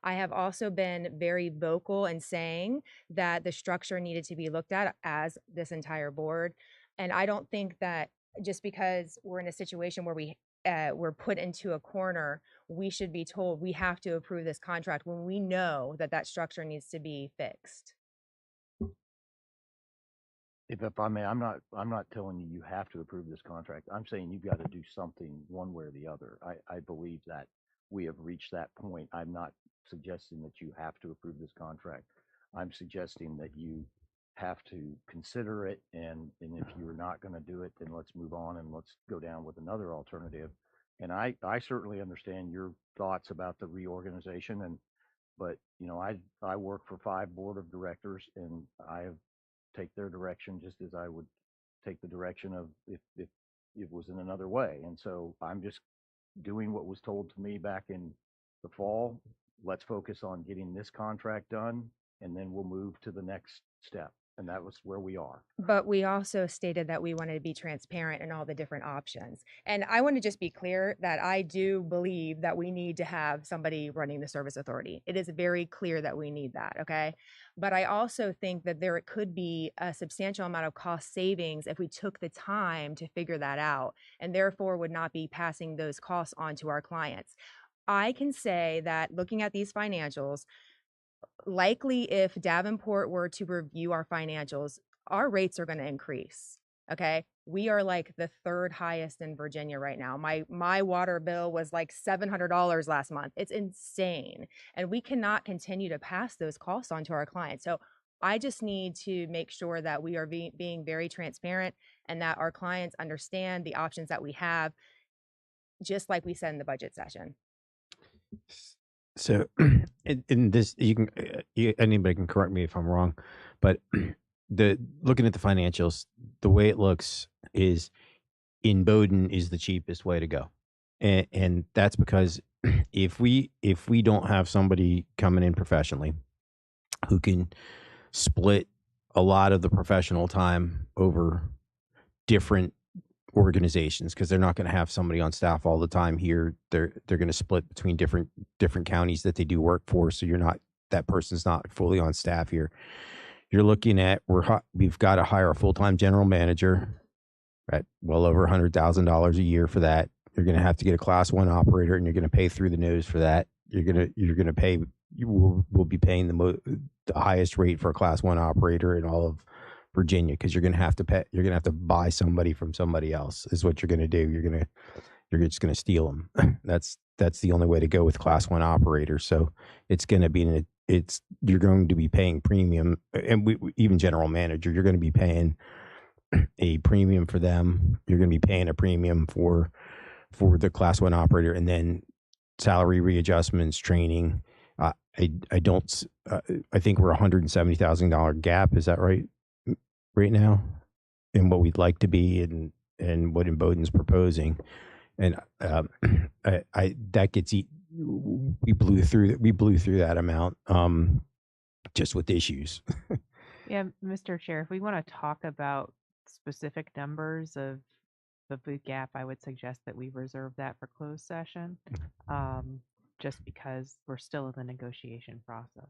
I have also been very vocal in saying that the structure needed to be looked at as this entire board. And I don't think that just because we're in a situation where we're put into a corner, we should be told we have to approve this contract when we know that structure needs to be fixed. If I may, I'm not telling you have to approve this contract. I'm saying you've got to do something one way or the other. I believe that we have reached that point. I'm not suggesting that you have to approve this contract. I'm suggesting that you have to consider it, and if you're not going to do it, then let's move on and let's go down with another alternative. And I certainly understand your thoughts about the reorganization, but I work for 5 board of directors, and I have take their direction just as I would take the direction of if it was in another way. And so I'm just doing what was told to me back in the fall. Let's focus on getting this contract done, and then we'll move to the next step. And that was where we are. But we also stated that we wanted to be transparent in all the different options. And I want to just be clear that I do believe that we need to have somebody running the service authority. It is very clear that we need that, okay? But I also think that there could be a substantial amount of cost savings if we took the time to figure that out, and therefore would not be passing those costs on to our clients. I can say that looking at these financials, likely if Davenport were to review our financials, our rates are going to increase. Okay. We are like the 3rd highest in Virginia right now. My water bill was like $700 last month. It's insane. And we cannot continue to pass those costs on to our clients. So I just need to make sure that we are being very transparent and that our clients understand the options that we have, just like we said in the budget session. So, in this, you can anybody can correct me if I'm wrong, but looking at the financials, the way it looks is in Bowdoin is the cheapest way to go, and that's because if we don't have somebody coming in professionally who can split a lot of the professional time over different organizations, because they're not going to have somebody on staff all the time here. They're going to split between different counties that they do work for. So that person's not fully on staff here. You're looking at we've got to hire a full-time general manager at well over $100,000 a year for that. You're going to have to get a Class 1 operator, and you're going to pay through the nose for that. You're going to pay. You will be paying the highest rate for a Class 1 operator in all of Virginia, because you're going to have to pay. You're going to have to buy somebody from somebody else. Is what you're going to do. You're just going to steal them. That's the only way to go with Class 1 operators. So it's going to be you're going to be paying premium, and even general manager. You're going to be paying a premium for them. You're going to be paying a premium for the Class 1 operator, and then salary readjustments, training. I think we're $170,000 gap. Is that right? Right now, in what we'd like to be, and what Bowdoin's proposing, and that gets we blew through that amount just with issues. Yeah, Mr. Chair, if we want to talk about specific numbers of of the gap, I would suggest that we reserve that for closed session, just because we're still in the negotiation process.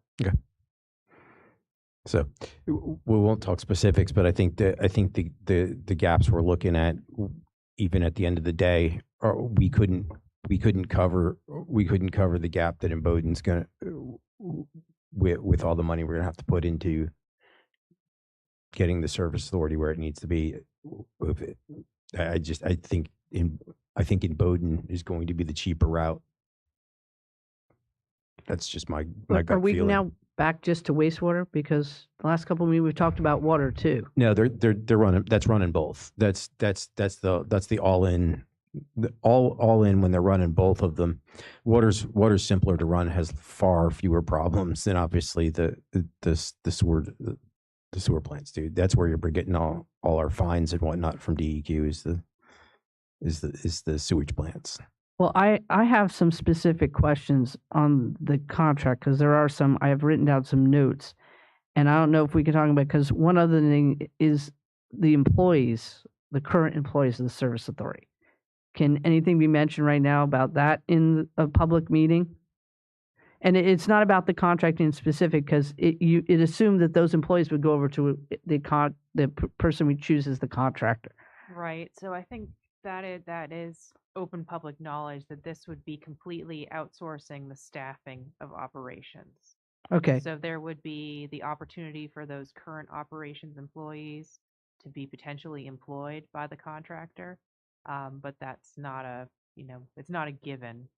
So we won't talk specifics, but I think the gaps we're looking at, even at the end of the day, are we couldn't cover the gap that Imboden's gonna with all the money we're gonna have to put into getting the service authority where it needs to be. If it, I think Imboden is going to be the cheaper route. That's just my But are gut we feeling. now back just to wastewater? Because the last couple of meetings, we've talked about water too. No, they're running. That's running both. That's the all in, all in when they're running both of them. Water's simpler to run, has far fewer problems than obviously the sewer plants do. That's where you're getting all our fines and whatnot from DEQ is the sewage plants. Well, I have some specific questions on the contract because there are some, I have written down some notes. And I don't know if we can talk about, because one other thing is the employees, the current employees of the service authority. Can anything be mentioned right now about that in a public meeting? And it's not about the contract in specific, because it assumed that those employees would go over to the person we choose as the contractor. Right. So I think that is open public knowledge that this would be completely outsourcing the staffing of operations. Okay. So there would be the opportunity for those current operations employees to be potentially employed by the contractor. But that's not it's not a given.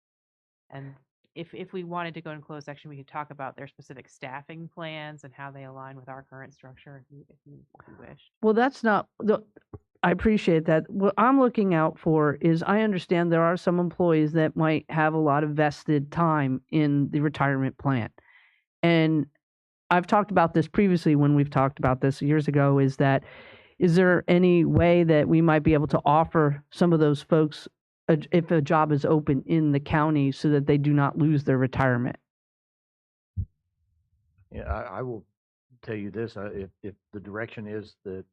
And if we wanted to go in closed section, we could talk about their specific staffing plans and how they align with our current structure if you wish. Well, that's not I appreciate that. What I'm looking out for is, I understand there are some employees that might have a lot of vested time in the retirement plan. And I've talked about this previously when we've talked about this years ago, is there any way that we might be able to offer some of those folks if a job is open in the county so that they do not lose their retirement? Yeah, I will tell you this, if the direction is that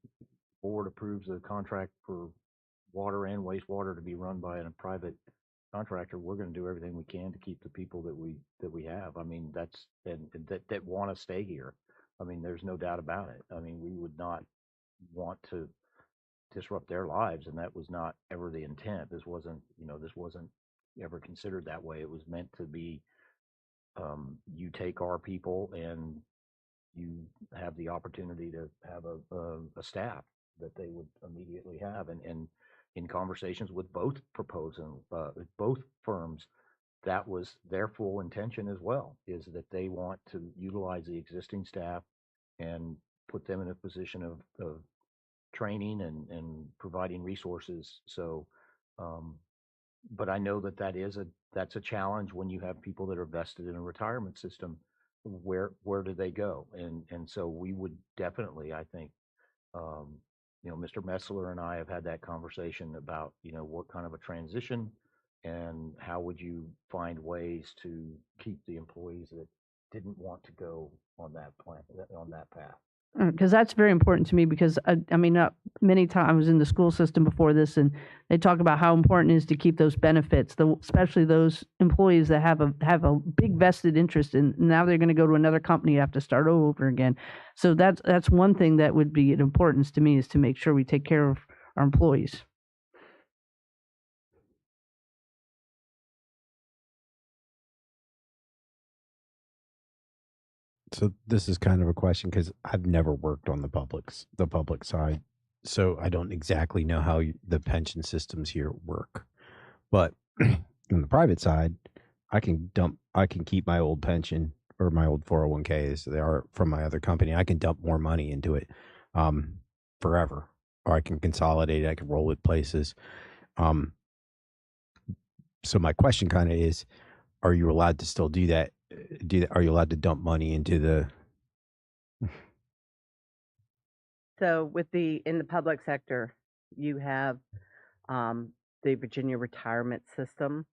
board approves a contract for water and wastewater to be run by a private contractor, we're going to do everything we can to keep the people that we have. I mean, that want to stay here. I mean, there's no doubt about it. I mean, we would not want to disrupt their lives, and that was not ever the intent. This wasn't ever considered that way. It was meant to be, you take our people and you have the opportunity to have a staff that they would immediately have. And in conversations with both both firms, that was their full intention as well, is that they want to utilize the existing staff and put them in a position of training and providing resources. So, but I know that's a challenge when you have people that are vested in a retirement system. Where do they go? And so we would definitely, I think, Mr. Messler and I have had that conversation about, what kind of a transition and how would you find ways to keep the employees that didn't want to go on that path. Because that's very important to me, because I mean, many times I was in the school system before this, and they talk about how important it is to keep those benefits, especially those employees that have a big vested interest in. Now they're going to go to another company, have to start over again. So that's one thing that would be an importance to me, is to make sure we take care of our employees. So this is kind of a question because I've never worked on the public side, so I don't exactly know how the pension systems here work. But on the private side, I can keep my old pension or my old 401ks. They are from my other company. I can dump more money into it forever, or I can consolidate it. I can roll it places. So my question kind of is, are you allowed to still do that? Are you allowed to dump money into the? So in the public sector, you have the Virginia retirement system.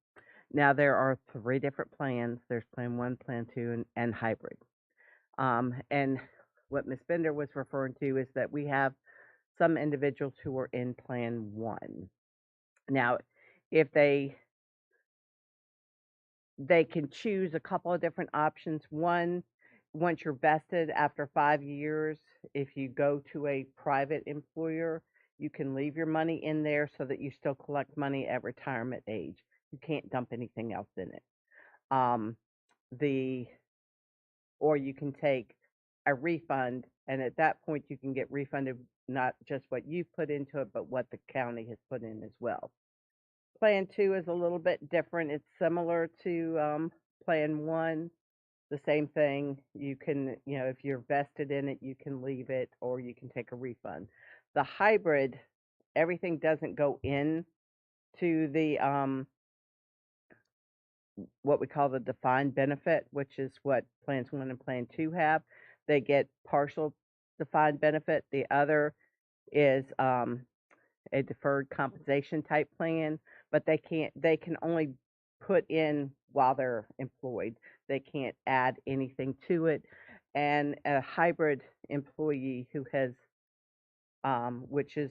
Now there are 3 different plans. There's Plan 1, Plan 2, and hybrid. And what Ms. Bender was referring to is that we have some individuals who are in Plan 1. Now, if they can choose a couple of different options. One, once you're vested after 5 years, if you go to a private employer, you can leave your money in there so that you still collect money at retirement age. You can't dump anything else in it. Um, the or you can take a refund, and at that point you can get refunded not just what you put into it, but what the county has put in as well. Plan 2 is a little bit different. It's similar to Plan 1. The same thing. You can, if you're vested in it, you can leave it or you can take a refund. The hybrid, everything doesn't go in to the what we call the defined benefit, which is what Plans 1 and Plan 2 have. They get partial defined benefit. The other is a deferred compensation type plan, but they can only put in while they're employed. They can't add anything to it. And a hybrid employee who has which is,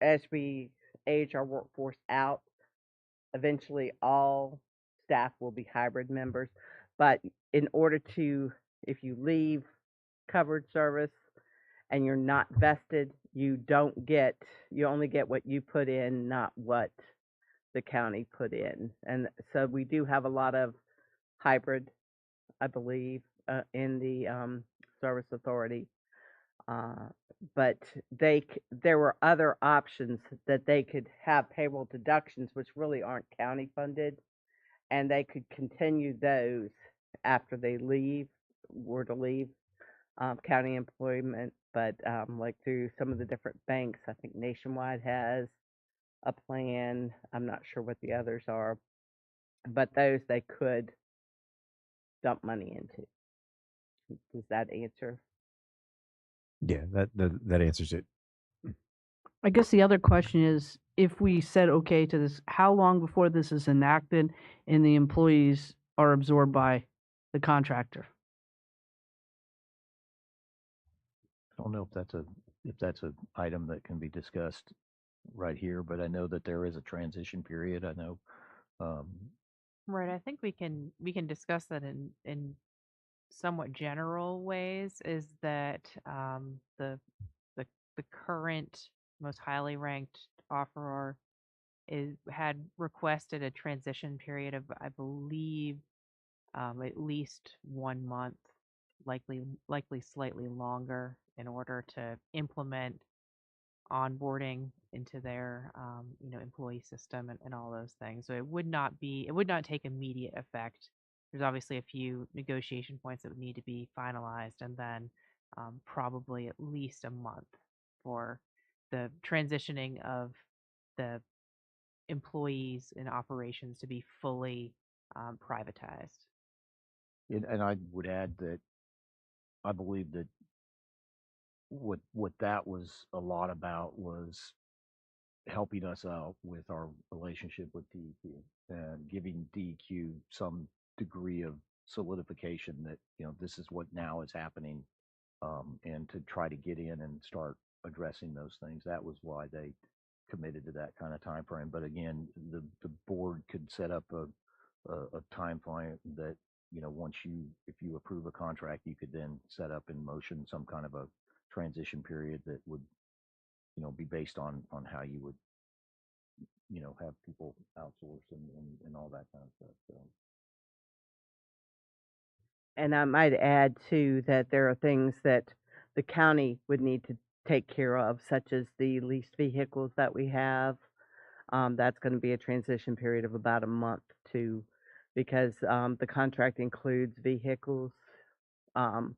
as we age our workforce out, eventually all staff will be hybrid members. But in order to, if you leave covered service and you're not vested, you only get what you put in, not what the county put in. And so we do have a lot of hybrid, I believe, in the service authority. But there were other options that they could have payroll deductions, which really aren't county funded, and they could continue those after they were to leave county employment. But like through some of the different banks, I think Nationwide has a plan. I'm not sure what the others are, but those they could dump money into. Does that answer? Yeah, that answers it. I guess the other question is, if we said okay to this, how long before this is enacted and the employees are absorbed by the contractor? I don't know if that's a item that can be discussed right here, but I know that there is a transition period. I know, um, Right. I think we can discuss that in somewhat general ways. Is that the current most highly ranked offeror had requested a transition period of, I believe, at least 1 month, likely slightly longer, in order to implement onboarding into their employee system, and all those things. So it would not take immediate effect. There's obviously a few negotiation points that would need to be finalized, and then probably at least a month for the transitioning of the employees and operations to be fully privatized. and I would add that I believe that what that was a lot about was helping us out with our relationship with DEQ and giving DEQ some degree of solidification that this is what now is happening, and to try to get in and start addressing those things. That was why they committed to that kind of time frame. But again, the board could set up a time frame that if you approve a contract, you could then set up in motion some kind of a transition period that would be based on how you would have people outsource and all that kind of stuff. So And I might add too that there are things that the county would need to take care of, such as the leased vehicles that we have. That's going to be a transition period of about a month too, because the contract includes vehicles, um,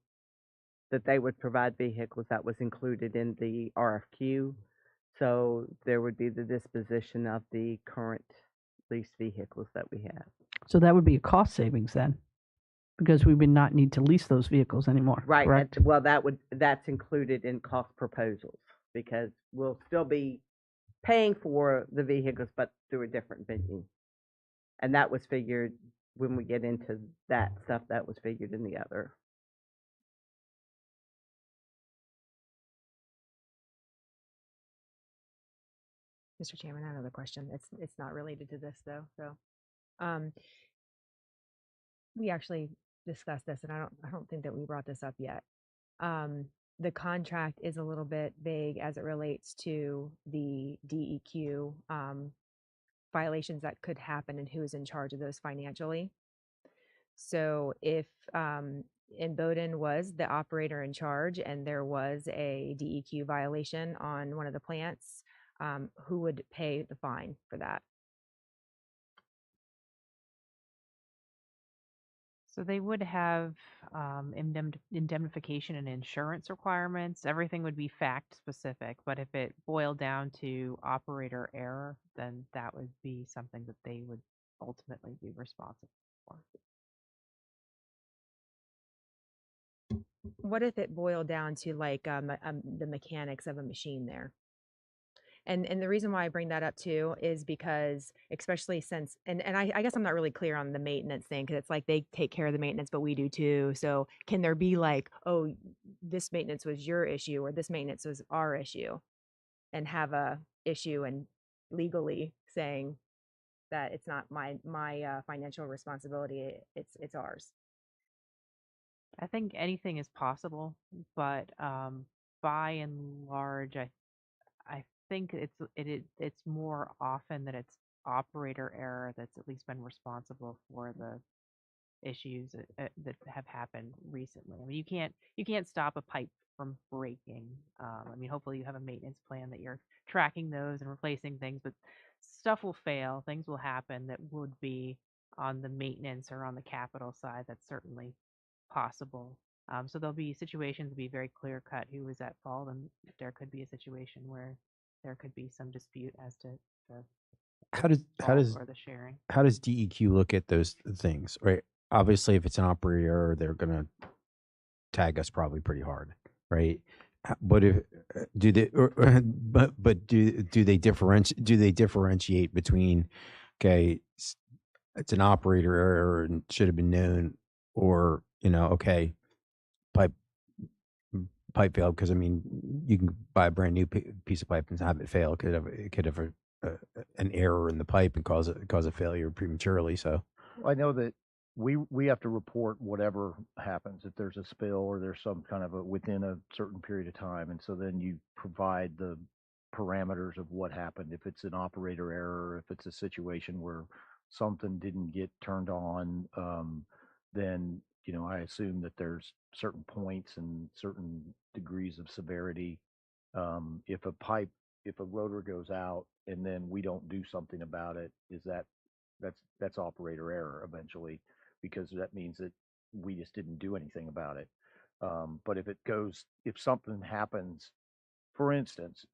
that they would provide vehicles that was included in the RFQ. So there would be the disposition of the current leased vehicles that we have. So that would be a cost savings then, because we would not need to lease those vehicles anymore. Right. Correct. Well, that's included in cost proposals, because we'll still be paying for the vehicles, but through a different venue. And that was figured when we get into that stuff. That was figured in the other. Mr. Chairman, I have another question. It's not related to this though. So, um, we actually discussed this, and I don't think that we brought this up yet. Um, the contract is a little bit vague as it relates to the DEQ violations that could happen and who is in charge of those financially. So if in Bowdoin was the operator in charge and there was a DEQ violation on one of the plants, who would pay the fine for that? So they would have indemnification and insurance requirements. Everything would be fact specific, but if it boiled down to operator error, then that would be something that they would ultimately be responsible for. What if it boiled down to like the mechanics of a machine there? And the reason why I bring that up too is because especially since and I guess I'm not really clear on the maintenance thing because it's like they take care of the maintenance, but we do too. So can there be like, oh, this maintenance was your issue or this maintenance was our issue, and have a issue and legally saying that it's not my financial responsibility, it's ours. I think anything is possible, but by and large, I think it's more often that it's operator error that's at least been responsible for the issues that have happened recently. I mean, you can't stop a pipe from breaking. I mean, hopefully you have a maintenance plan that you're tracking those and replacing things, but stuff will fail. Things will happen that would be on the maintenance or on the capital side. That's certainly possible. So there'll be situations to be very clear cut who was at fault, and there could be a situation where there could be some dispute as to the How does how fault does or the sharing. how does DEQ look at those things? Right. Obviously, if it's an operator error, they're gonna tag us probably pretty hard, right? But if do they, but do they differentiate between, okay, it's an operator error and should have been known, or okay, pipe pipe failed because I mean you can buy a brand new piece of pipe and have it fail. It could have an error in the pipe and cause a failure prematurely. So I know that we have to report whatever happens if there's a spill or there's some kind of a within a certain period of time, and so then you provide the parameters of what happened. If it's an operator error, if it's a situation where something didn't get turned on, then I assume that there's certain points and certain degrees of severity. If if a rotor goes out and then we don't do something about it, that's operator error eventually, because that means that we just didn't do anything about it. But if something happens, for instance,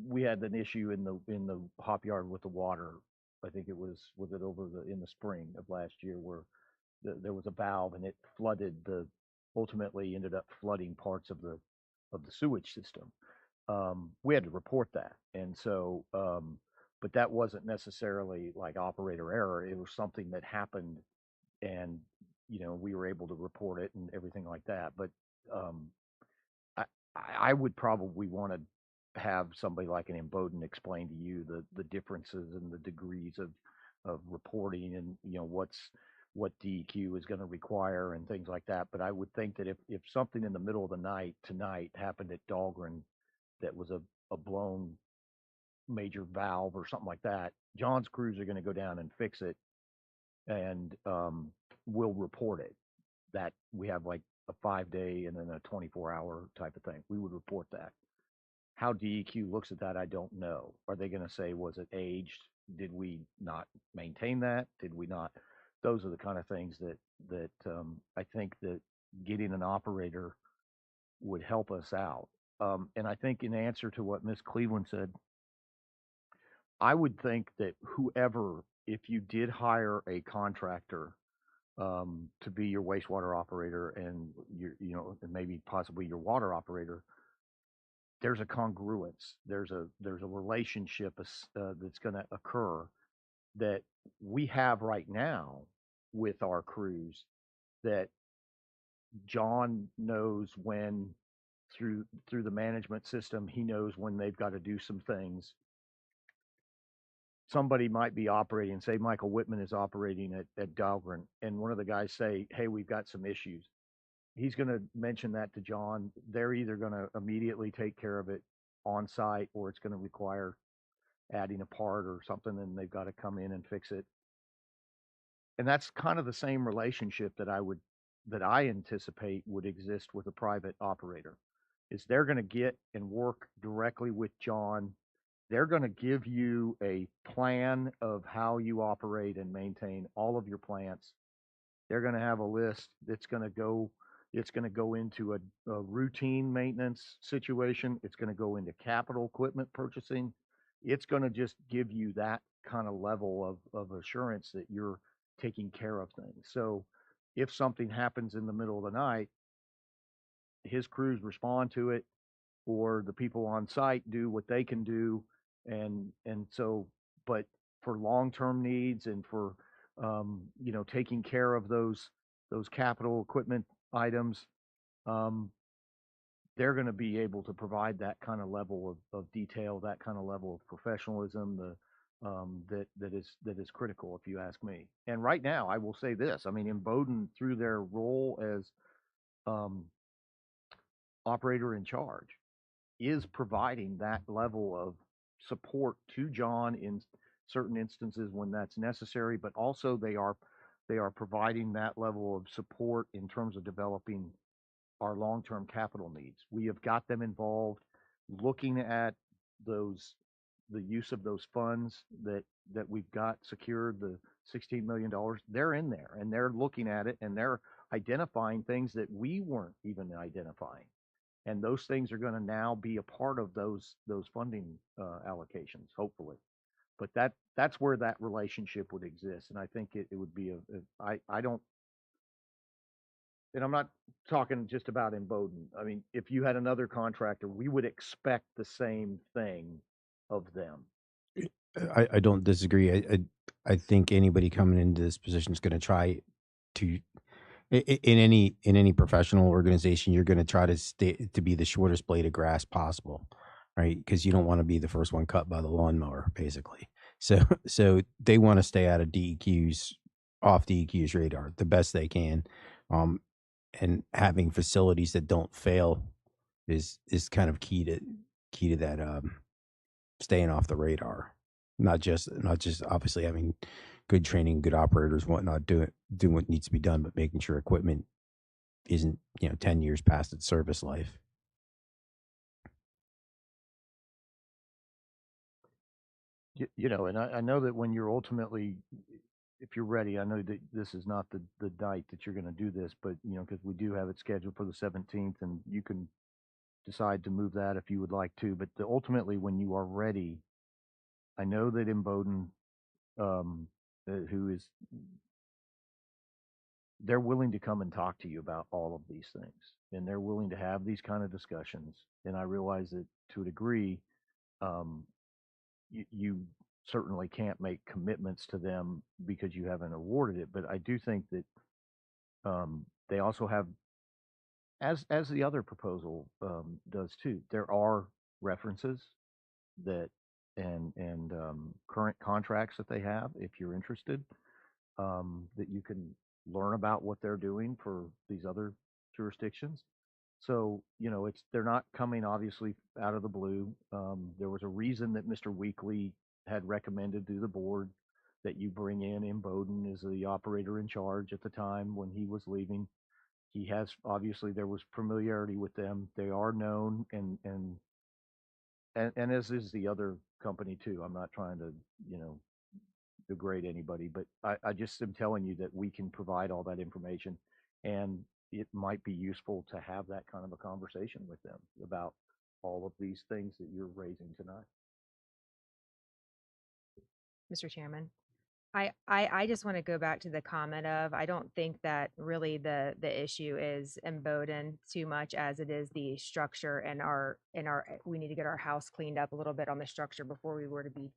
we had an issue in the hop yard with the water. I think was it over in the spring of last year where there was a valve and it flooded ultimately ended up flooding parts of the sewage system. We had to report that. And so, but that wasn't necessarily like operator error. It was something that happened, and we were able to report it and everything like that. But um, I would probably want to have somebody like an Emboden explain to you the differences and the degrees of reporting, and what DEQ is going to require and things like that. But I would think that if something in the middle of the night tonight happened at Dahlgren that was a blown major valve or something like that, John's crews are going to go down and fix it, and we'll report it. That we have like a 5-day and then a 24-hour type of thing. We would report that. How DEQ looks at that, I don't know. Are they going to say, was it aged? Did we not maintain that? Did we not? Those are the kind of things that I think that getting an operator would help us out. And I think in answer to what Miss Cleveland said, I would think that whoever, if you did hire a contractor to be your wastewater operator and and maybe possibly your water operator, there's a congruence. There's a relationship that's going to occur that we have right now with our crews, that John knows when through the management system. He knows when they've got to do some things. Somebody might be operating, say Michael Whitman is operating at Dahlgren, and one of the guys say, hey, we've got some issues. He's going to mention that to John. They're either going to immediately take care of it on site, or it's going to require adding a part or something, and they've got to come in and fix it. And that's kind of the same relationship that I anticipate would exist with a private operator. Is they're going to get and work directly with John. They're going to give you a plan of how you operate and maintain all of your plants. They're going to have a list that's going to go. It's going to go into a routine maintenance situation. It's going to go into capital equipment purchasing. It's going to just give you that kind of level of assurance that you're taking care of things. So if something happens in the middle of the night, his crews respond to it, or the people on site do what they can do. And so, but for long-term needs and for, taking care of those capital equipment items, um, they're going to be able to provide that kind of level of detail, that kind of level of professionalism, that is critical, if you ask me. And right now, I will say this: I mean, Imboden, through their role as um, operator in charge, is providing that level of support to John in certain instances when that's necessary, but also they are providing that level of support in terms of developing our long-term capital needs. We have got them involved, looking at the use of those funds that we've got secured, the $16 million. They're in there and they're looking at it and they're identifying things that we weren't even identifying. And those things are going to now be a part of those funding allocations, hopefully. But that's where that relationship would exist, and I think it would be I don't, and I'm not talking just about in Bowden. I mean, if you had another contractor, we would expect the same thing of them. I don't disagree. I think anybody coming into this position is going to try to in any professional organization, you're going to try to stay to be the shortest blade of grass possible, right? Because you don't want to be the first one cut by the lawnmower, basically. So so they want to stay out of DEQ's off DEQ's radar the best they can, um, and having facilities that don't fail is kind of key to that staying off the radar. Not just obviously having good training, good operators, whatnot, doing what needs to be done, but making sure equipment isn't 10 years past its service life. And I know that when you're ultimately, if you're ready, I know that this is not the night that you're going to do this, but because we do have it scheduled for the 17th, and you can decide to move that if you would like to. But ultimately, when you are ready, I know that Imboden, who is, they're willing to come and talk to you about all of these things, and they're willing to have these kind of discussions. And I realize that to a degree, um, you certainly can't make commitments to them because you haven't awarded it. But I do think that they also have, as the other proposal does too, there are references that and current contracts that they have, if you're interested, that you can learn about what they're doing for these other jurisdictions. So, they're not coming obviously out of the blue. There was a reason that Mr. Weekly had recommended to the board that you bring in Imboden as the operator in charge at the time when he was leaving. He has, obviously, there was familiarity with them. They are known, and as is the other company too. I'm not trying to, degrade anybody, but I just am telling you that we can provide all that information, and it might be useful to have that kind of a conversation with them about all of these things that you're raising tonight. Mr. Chairman. I just want to go back to the comment of, I don't think that really the issue is Imboden too much as it is the structure and we need to get our house cleaned up a little bit on the structure before we were to be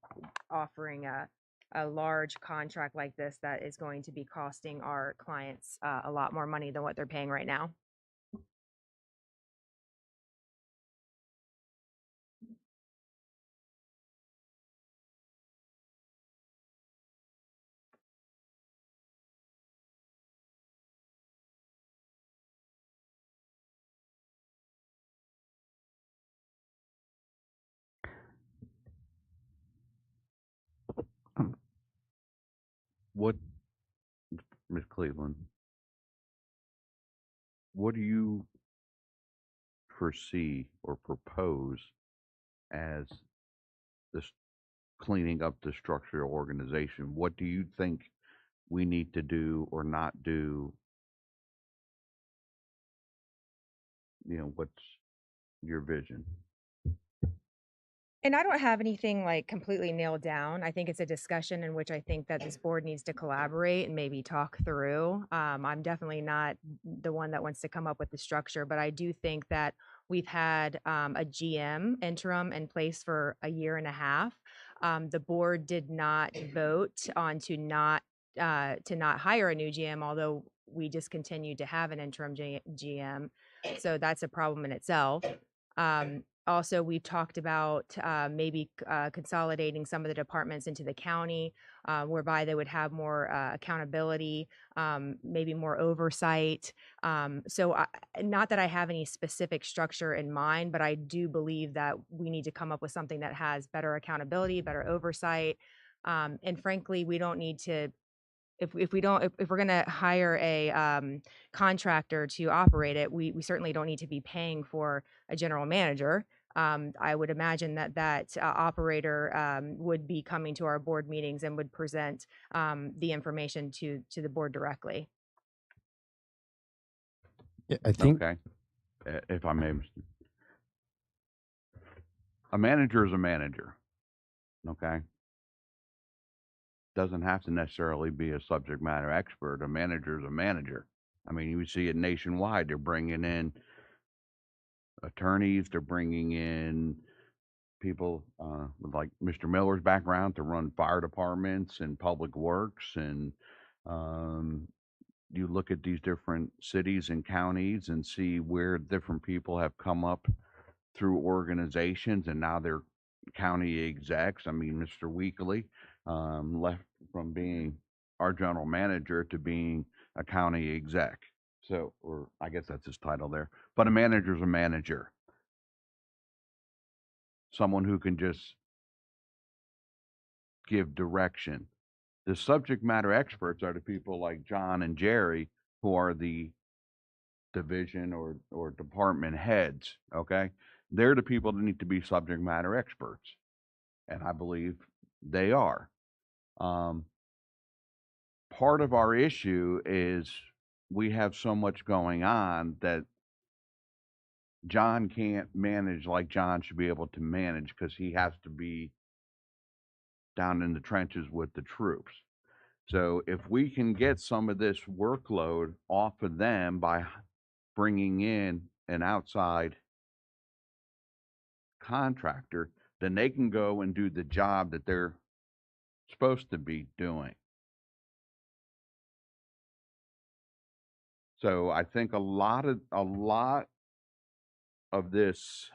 offering a large contract like this that is going to be costing our clients a lot more money than what they're paying right now. what, Ms. Cleveland, what do you foresee or propose as this cleaning up the structural organization? What do you think we need to do or not do? What's your vision? And I don't have anything like completely nailed down. I think it's a discussion in which I think that this board needs to collaborate and maybe talk through. I'm definitely not the one that wants to come up with the structure, but I do think that we've had a GM interim in place for a year and a half. The board did not vote on to not hire a new GM, although we just continued to have an interim GM. So that's a problem in itself. Also, we've talked about maybe consolidating some of the departments into the county, whereby they would have more accountability, maybe more oversight. Not that I have any specific structure in mind, but I do believe that we need to come up with something that has better accountability, better oversight. And frankly, we don't need to if we're going to hire a contractor to operate it, we certainly don't need to be paying for a general manager. I would imagine that operator would be coming to our board meetings and would present the information to the board directly. Yeah, I think Okay. If I may, a manager is a manager. Okay. Doesn't have to necessarily be a subject matter expert. A manager is a manager. I mean, you see it nationwide. They're bringing in attorneys. They're bringing in people with like Mr. Miller's background to run fire departments and public works. And you look at these different cities and counties and see where different people have come up through organizations and now they're county execs. I mean, Mr. Weekly left from being our general manager to being a county exec. So, or I guess that's his title there. But a manager's a manager. Someone who can just give direction. The subject matter experts are the people like John and Jerry who are the division or department heads, okay? They're the people that need to be subject matter experts. And I believe they are. Part of our issue is we have so much going on that John can't manage like John should be able to manage because he has to be down in the trenches with the troops. So if we can get some of this workload off of them by bringing in an outside contractor, then they can go and do the job that they're supposed to be doing. So I think a lot of this,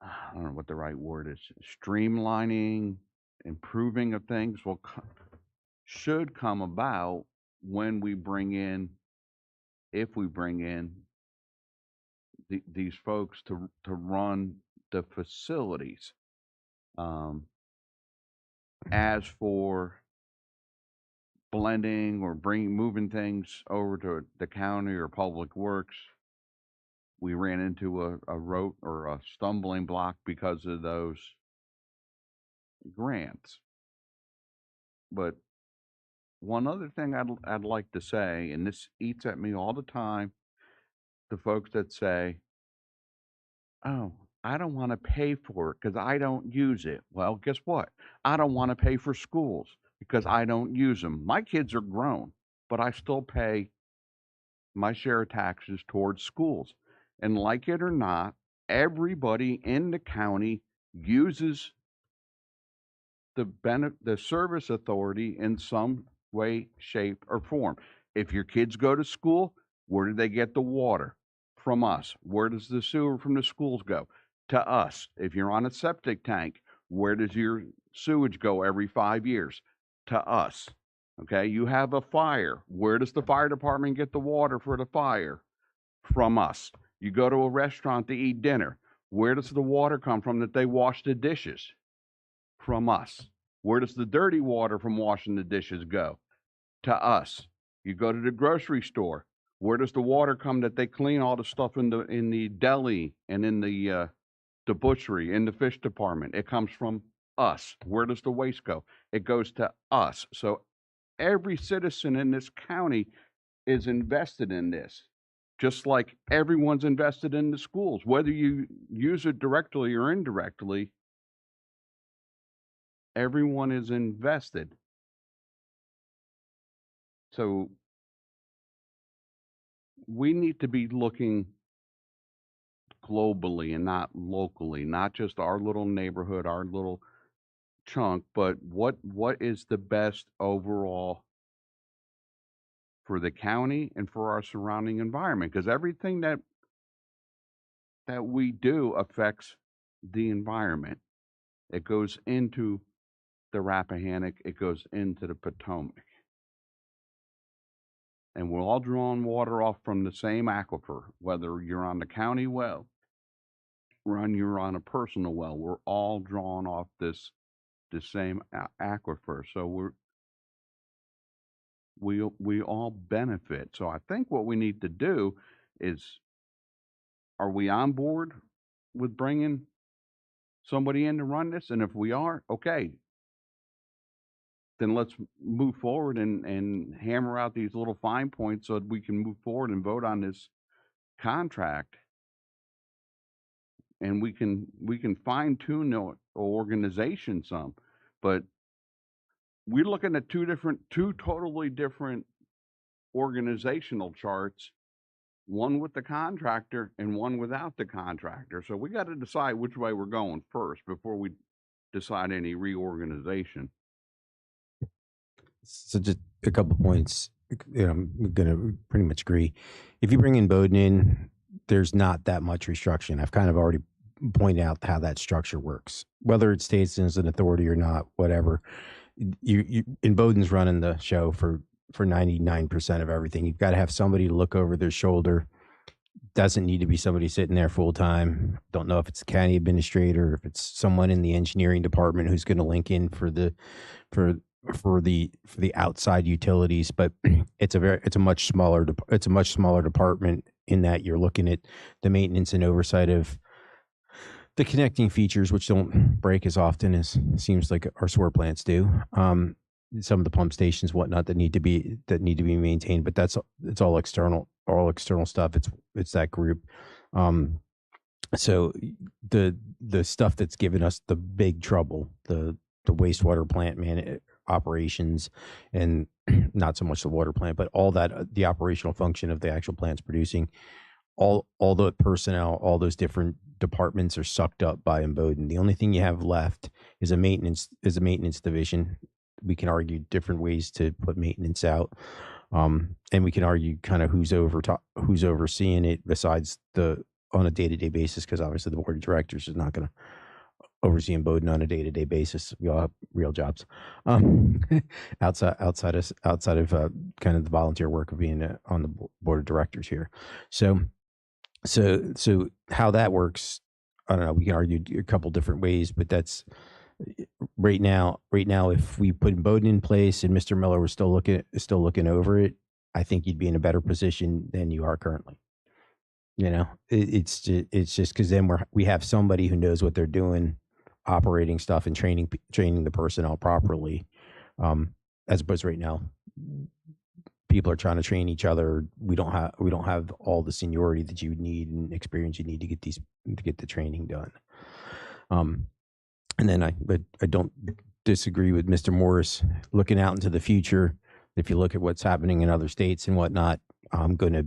I don't know what the right word is, streamlining, improving of things should come about when we bring in, if we bring in these folks to run the facilities. As for blending or moving things over to the county or public works, we ran into a rote or a stumbling block because of those grants. But one other thing I'd like to say, and this eats at me all the time, the folks that say, "Oh, I don't want to pay for it because I don't use it." Well, guess what? I don't want to pay for schools because I don't use them. My kids are grown, but I still pay my share of taxes towards schools. And like it or not, everybody in the county uses the service authority in some way, shape, or form. If your kids go to school, where do they get the water? From us. Where does the sewer from the schools go? To us. If you're on a septic tank, where does your sewage go every 5 years? To us. Okay, you have a fire. Where does the fire department get the water for the fire? From us. You go to a restaurant to eat dinner. Where does the water come from that they wash the dishes? From us. Where does the dirty water from washing the dishes go? To us. You go to the grocery store. Where does the water come that they clean all the stuff in the deli and in the butchery, in the fish department? It comes from us. Where does the waste go? It goes to us. So every citizen in this county is invested in this, just like everyone's invested in the schools, whether you use it directly or indirectly. Everyone is invested. So we need to be looking globally and not locally, not just our little neighborhood, our little chunk, but what is the best overall for the county and for our surrounding environment? Because everything that we do affects the environment. It goes into the Rappahannock, it goes into the Potomac. And we're all drawing water off from the same aquifer, whether you're on the county well, or you're on a personal well. We're all drawing off the same aquifer. So we all benefit. So I think what we need to do is, are we on board with bringing somebody in to run this? And if we are, okay, then let's move forward and hammer out these little fine points so that we can move forward and vote on this contract. And we can fine tune the organization some, but we're looking at two totally different organizational charts, one with the contractor and one without the contractor. So we got to decide which way we're going first before we decide any reorganization. So just a couple points. I'm going to pretty much agree. If you bring in Bowdoin in, there's not that much restructuring. I've kind of already pointed out how that structure works, whether it stays as an authority or not, whatever. You and Bowdoin's running the show for 99% of everything. You've got to have somebody to look over their shoulder. Doesn't need to be somebody sitting there full time. Don't know if it's the county administrator, if it's someone in the engineering department who's going to link in for the outside utilities, but it's a much smaller department in that you're looking at the maintenance and oversight of the connecting features, which don't break as often as seems like our sewer plants do. Some of the pump stations, whatnot, that need to be maintained, but it's all external stuff. It's that group. So the stuff that's given us the big trouble, the wastewater plant operations, and not so much the water plant, but all that, the operational function of the actual plants producing, all the personnel, all those different departments are sucked up by Bowdoin. The only thing you have left is a maintenance division. We can argue different ways to put maintenance out, and we can argue kind of who's overseeing it besides on a day-to-day basis, because obviously the board of directors is not going to overseeing Bowdoin on a day-to-day basis. We all have real jobs outside of kind of the volunteer work of being on the board of directors here. So how that works, I don't know. We can argue a couple different ways, but that's right now. If we put Bowdoin in place and Mr. Miller was still looking over it, I think you'd be in a better position than you are currently. You know, it's just because then we have somebody who knows what they're doing, operating stuff and training the personnel properly, as opposed to right now, people are trying to train each other. We don't have all the seniority that you need and experience you need to get the training done. And then I don't disagree with Mr. Morris looking out into the future. If you look at what's happening in other states and whatnot, I'm going to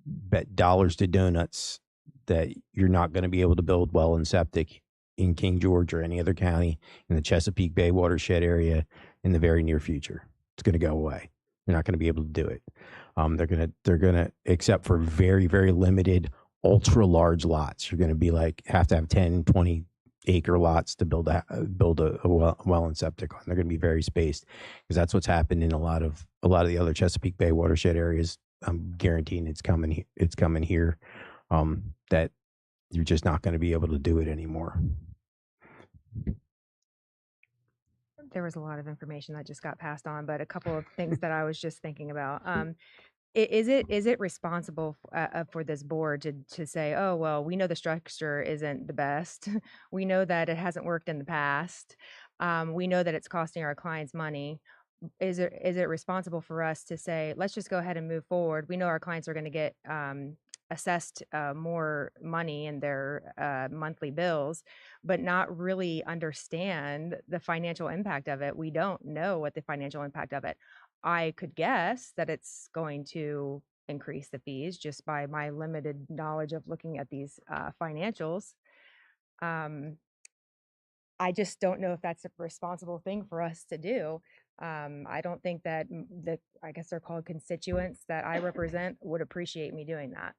bet dollars to donuts that you're not going to be able to build well and septic in King George or any other county in the Chesapeake Bay watershed area in the very near future. It's going to go away. You're not going to be able to do it. They're going to, except for very, very limited, ultra large lots. You're going to be have to have 10, 20 acre lots to build a well and septic on. They're going to be very spaced, because that's what's happened in a lot of the other Chesapeake Bay watershed areas. I'm guaranteeing it's coming here. That you're just not going to be able to do it anymore. there was a lot of information that just got passed on, but a couple of things that I was just thinking about. Is it responsible for this board to say, oh, well, we know the structure isn't the best. We know that it hasn't worked in the past. We know that it's costing our clients money. Is it responsible for us to say, let's just go ahead and move forward? We know our clients are going to get assessed more money in their monthly bills, but not really understand the financial impact of it. We don't know what the financial impact of it. I could guess that it's going to increase the fees just by my limited knowledge of looking at these financials. I just don't know if that's a responsible thing for us to do. I don't think that I guess they're called constituents that I represent would appreciate me doing that.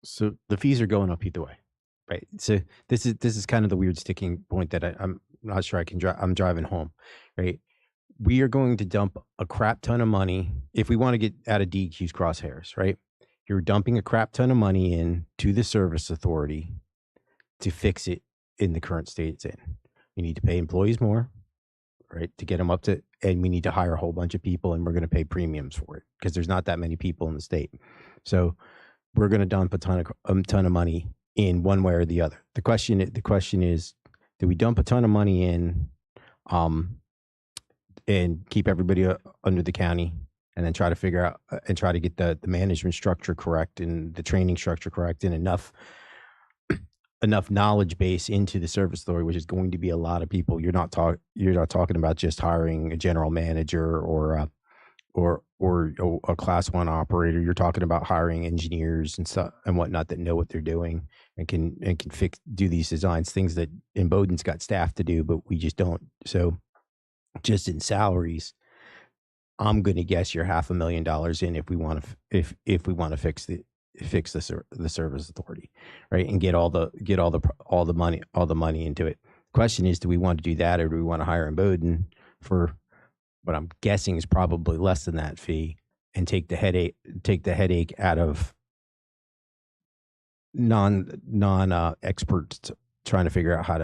So the fees are going up either way, right? So this is kind of the weird sticking point that I'm not sure I can drive. I'm driving home, right? We are going to dump a crap ton of money if we want to get out of DEQ's crosshairs, right? You're dumping a crap ton of money in to the service authority to fix it in the current state it's in. You need to pay employees more, right, to get them up to, and we need to hire a whole bunch of people, and we're going to pay premiums for it because there's not that many people in the state. So we're going to dump a ton of money in one way or the other. The question is, do we dump a ton of money in, and keep everybody under the county, and then try to figure out and try to get the management structure correct and the training structure correct and enough knowledge base into the service authority, which is going to be a lot of people. You're not talking about just hiring a general manager or a class 1 operator. You're talking about hiring engineers and stuff and whatnot that know what they're doing and can do these designs, things that Bowdoin's got staff to do, but we just don't. So just in salaries, I'm going to guess you're $500,000 in if we want to fix the service authority, right, and get all the money into it. Question is, do we want to do that, or do we want to hire in Bowdoin for what I'm guessing is probably less than that fee, and take the headache out of non experts trying to figure out how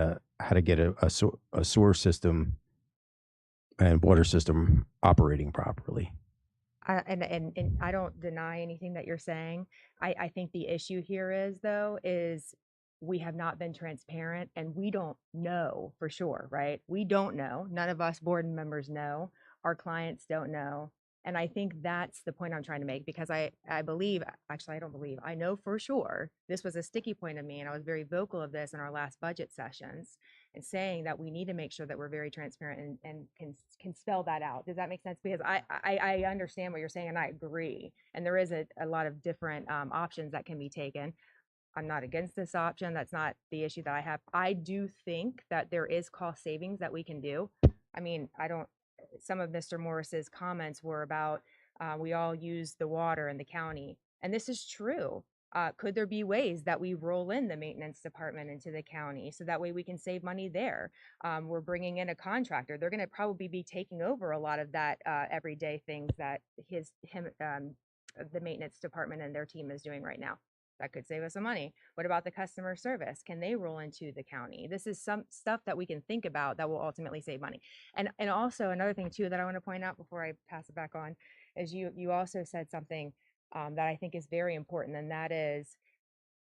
to get a sewer system and water system operating properly. And I don't deny anything that you're saying. I think the issue here is we have not been transparent, and we don't know for sure, right? We don't know. None of us board members know. Our clients don't know. And I think that's the point I'm trying to make, because I believe, actually, I don't believe, I know for sure this was a sticky point of me, and I was very vocal of this in our last budget sessions, and saying that we need to make sure that we're very transparent and can spell that out. Does that make sense? Because I understand what you're saying, and I agree. And there is a lot of different options that can be taken. I'm not against this option. That's not the issue that I have. I do think that there is cost savings that we can do. I mean, some of Mr. Morris's comments were about we all use the water in the county, and this is true. Could there be ways that we roll in the maintenance department into the county so that way we can save money there? We're bringing in a contractor. They're going to probably be taking over a lot of that everyday things that the maintenance department and their team is doing right now. That could save us some money. What about the customer service? Can they roll into the county? This is some stuff that we can think about that will ultimately save money. And also another thing too that I want to point out before I pass it back on is you also said something that I think is very important, and that is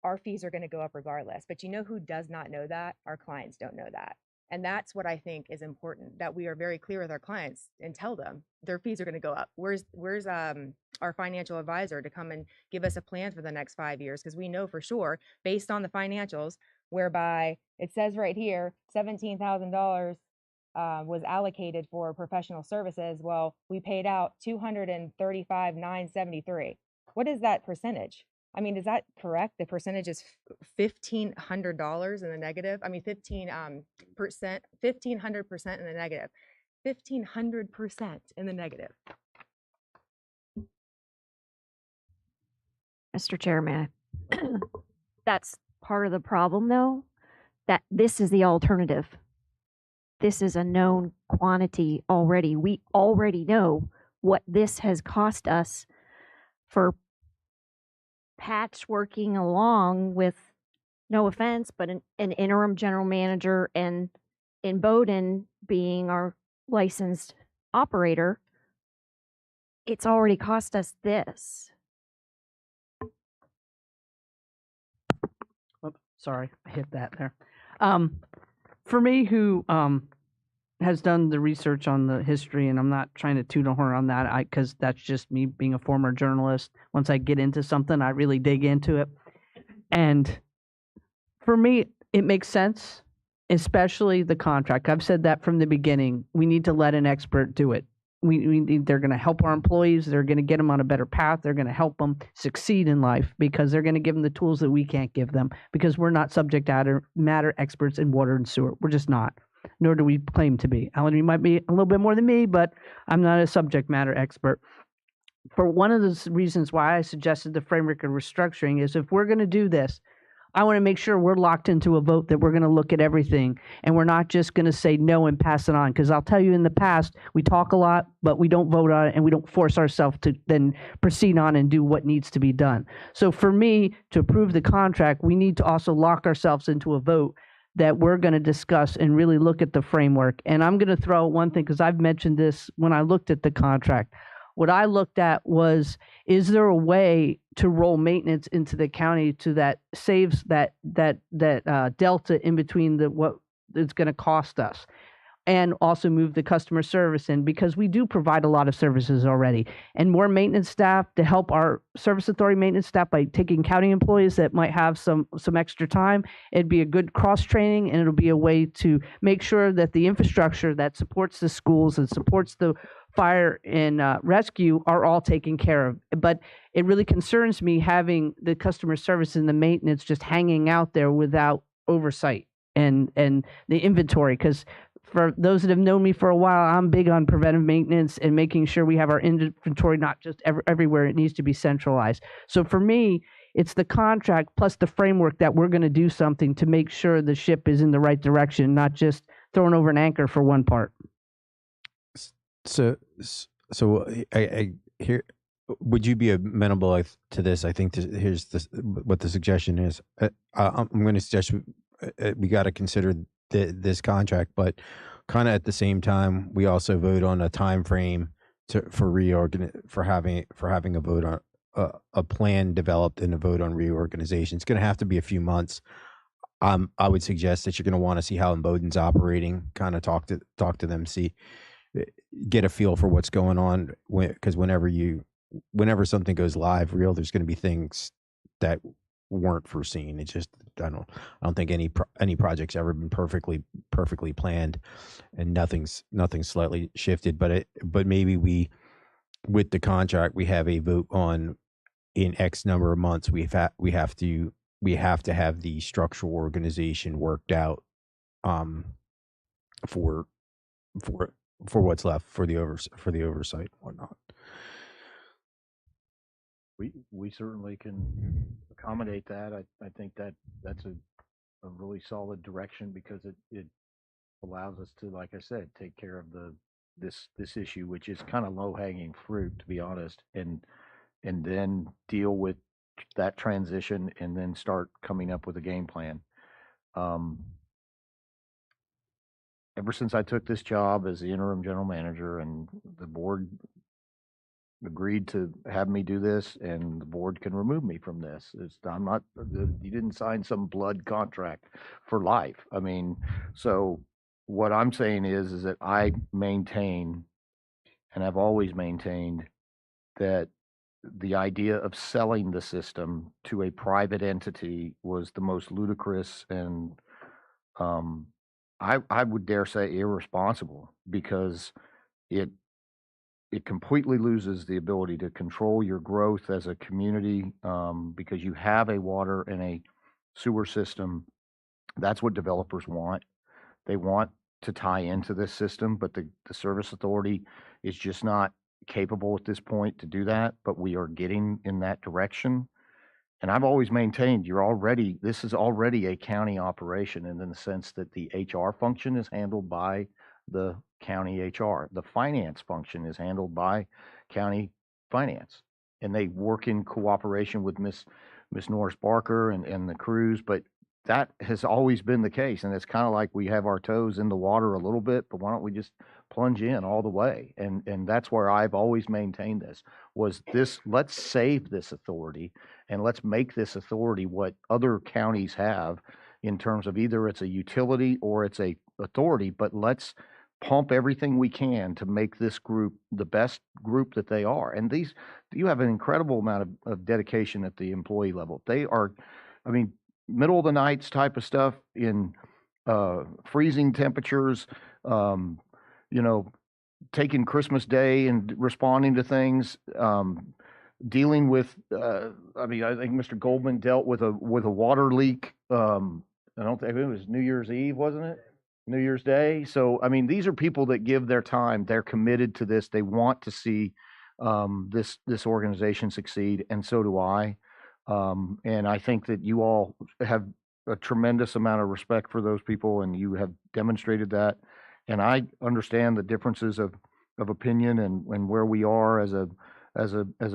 our fees are going to go up regardless. But you know who does not know that? Our clients don't know that. And that's what I think is important, that we are very clear with our clients and tell them their fees are going to go up. Where's our financial advisor to come and give us a plan for the next 5 years? Because we know for sure, based on the financials, whereby it says right here, $17,000 was allocated for professional services. Well, we paid out $235,973. What is that percentage? I mean, is that correct? The percentage is $1,500 in the negative. I mean, 15%, 1,500% in the negative. 1,500% in the negative. Mr. Chairman, that's part of the problem, though, that this is the alternative. This is a known quantity already. We already know what this has cost us for patchworking along with, no offense, but an interim general manager, and in Bowdoin being our licensed operator, it's already cost us this. Oops, sorry, I hit that there. For me, who has done the research on the history, and I'm not trying to toot a horn on that, because that's just me being a former journalist. Once I get into something, I really dig into it, and for me, it makes sense, especially the contract. I've said that from the beginning. We need to let an expert do it. They're going to help our employees. They're going to get them on a better path. They're going to help them succeed in life because they're going to give them the tools that we can't give them because we're not subject matter experts in water and sewer. We're just not, nor do we claim to be. Alan, you might be a little bit more than me, but I'm not a subject matter expert. For one of the reasons why I suggested the framework of restructuring is if we're going to do this, I want to make sure we're locked into a vote that we're going to look at everything and we're not just going to say no and pass it on. Because I'll tell you, in the past, we talk a lot, but we don't vote on it and we don't force ourselves to then proceed on and do what needs to be done. So for me, to approve the contract, we need to also lock ourselves into a vote that we're going to discuss and really look at the framework. And I'm going to throw out one thing, because I've mentioned this when I looked at the contract. What I looked at was, is there a way to roll maintenance into the county to that saves that delta in between what it's going to cost us, and also move the customer service in, because we do provide a lot of services already, and more maintenance staff to help our service authority maintenance staff by taking county employees that might have some extra time. It'd be a good cross training, and it'll be a way to make sure that the infrastructure that supports the schools and supports the fire and rescue are all taken care of. But it really concerns me having the customer service and the maintenance just hanging out there without oversight and the inventory. Because for those that have known me for a while, I'm big on preventive maintenance and making sure we have our inventory not just everywhere. It needs to be centralized. So for me, it's the contract plus the framework that we're going to do something to make sure the ship is in the right direction, not just throwing over an anchor for one part. So I here, would you be amenable to this? I think here's what the suggestion is. I'm going to suggest we got to consider this contract, but kind of at the same time, we also vote on a time frame for having a vote on a plan developed and a vote on reorganization. It's going to have to be a few months. I would suggest that you're going to want to see how Imboden's operating, kind of talk to them, get a feel for what's going on, because whenever something goes live real, there's going to be things that weren't foreseen. It's just, I don't think any project's ever been perfectly planned, and nothing's slightly shifted. But maybe with the contract, we have a vote on in X number of months. We have to have the structural organization worked out for what's left for the oversight and whatnot. We certainly can accommodate that. I think that's a really solid direction, because it allows us to, like I said, take care of this issue, which is kind of low hanging fruit, to be honest, and then deal with that transition and then start coming up with a game plan. Ever since I took this job as the interim general manager, and the board agreed to have me do this, and the board can remove me from this. I'm not, you didn't sign some blood contract for life. I mean, so what I'm saying is that I maintain, and I've always maintained, that the idea of selling the system to a private entity was the most ludicrous and I would dare say irresponsible, because it completely loses the ability to control your growth as a community, because you have a water and a sewer system. That's what developers want. They want to tie into this system, but the service authority is just not capable at this point to do that. But we are getting in that direction. And I've always maintained this is already a county operation, and in the sense that the HR function is handled by the county HR. The finance function is handled by county finance, and they work in cooperation with Miss Norris Barker and the crews. But that has always been the case. And it's kind of like we have our toes in the water a little bit, but why don't we just plunge in all the way? And that's where I've always maintained this was this, let's save this authority and let's make this authority what other counties have in terms of either it's a utility or it's a authority, but let's pump everything we can to make this group the best group that they are. And these, you have an incredible amount of dedication at the employee level. They are, I mean, middle of the nights type of stuff in freezing temperatures, you know, taking Christmas Day and responding to things, dealing with, I mean, I think Mr. Goldman dealt with a water leak. I don't think it was New Year's Eve, wasn't it? New Year's Day. So, I mean, these are people that give their time. They're committed to this. They want to see this organization succeed, and so do I. And I think that you all have a tremendous amount of respect for those people, and you have demonstrated that. And I understand the differences of opinion and where we are as a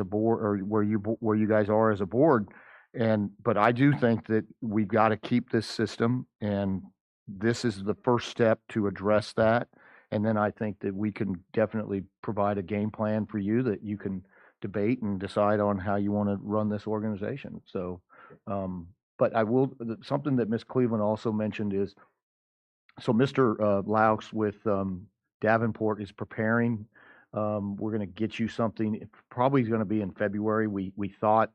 board, or where you guys are as a board. But I do think that we've got to keep this system, and this is the first step to address that. And then I think that we can definitely provide a game plan for you that you can debate and decide on how you want to run this organization. So, but I will, something that Ms. Cleveland also mentioned is, so Mr. Laux with Davenport is preparing. We're going to get you something. It probably is going to be in February. We thought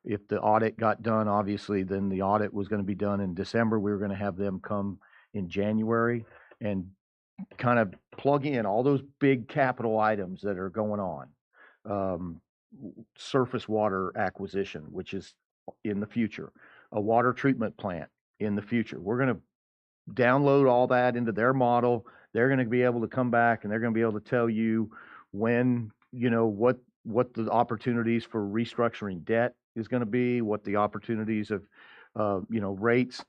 if the audit got done, obviously, then the audit was going to be done in December. We were going to have them come in January and kind of plug in all those big capital items that are going on. Surface water acquisition, which is in the future, a water treatment plant in the future. We're going to download all that into their model. They're going to be able to come back and they're going to be able to tell you when, you know, what the opportunities for restructuring debt is going to be, what the opportunities of, you know, rates.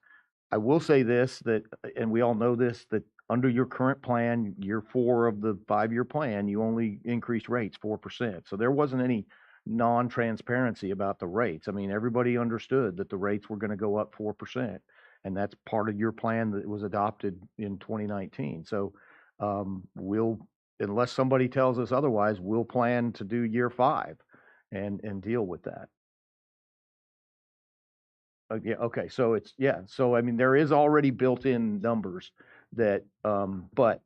I will say this, that, and we all know this, that under your current plan, year 4 of the 5-year plan, you only increased rates 4%. So there wasn't any non-transparency about the rates. I mean, everybody understood that the rates were going to go up 4%. And that's part of your plan that was adopted in 2019. So we'll, unless somebody tells us otherwise, we'll plan to do year 5 and deal with that. Yeah, okay, so it's, yeah, so I mean, there is already built-in numbers that, but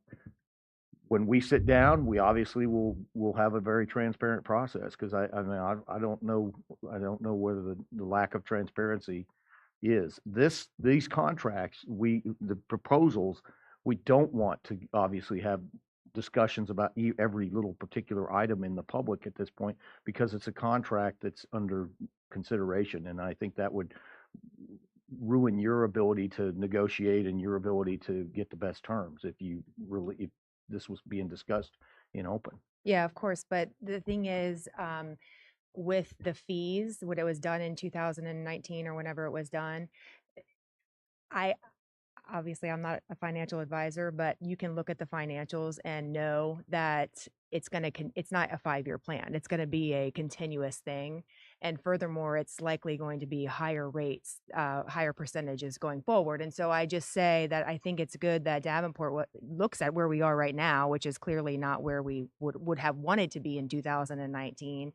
when we sit down, we obviously will have a very transparent process, because I mean, I don't know whether the lack of transparency is. These contracts, the proposals, we don't want to obviously have discussions about every little particular item in the public at this point, because it's a contract that's under consideration, and I think that would ruin your ability to negotiate and your ability to get the best terms if this was being discussed in open. Yeah, of course. But the thing is, with the fees, when it was done in 2019 or whenever it was done, obviously I'm not a financial advisor, but you can look at the financials and know that it's not a 5-year plan. It's going to be a continuous thing. And furthermore, it's likely going to be higher rates, higher percentages going forward. And so I just say that I think it's good that Davenport looks at where we are right now, which is clearly not where we would have wanted to be in 2019,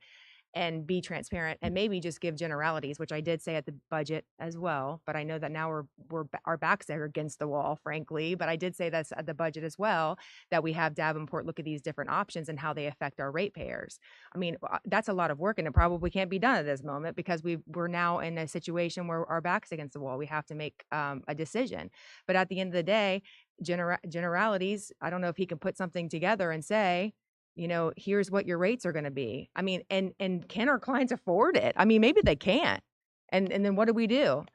and be transparent and maybe just give generalities, which I did say at the budget as well. But I know that now our backs are against the wall, frankly. But I did say that's at the budget as well, that we have Davenport look at these different options and how they affect our ratepayers. I mean, that's a lot of work, and it probably can't be done at this moment because we're now in a situation where our back's against the wall. We have to make a decision. But at the end of the day, generalities, I don't know if he can put something together and say, you know, here's what your rates are going to be. I mean, and can our clients afford it? I mean, maybe they can't. And then what do we do?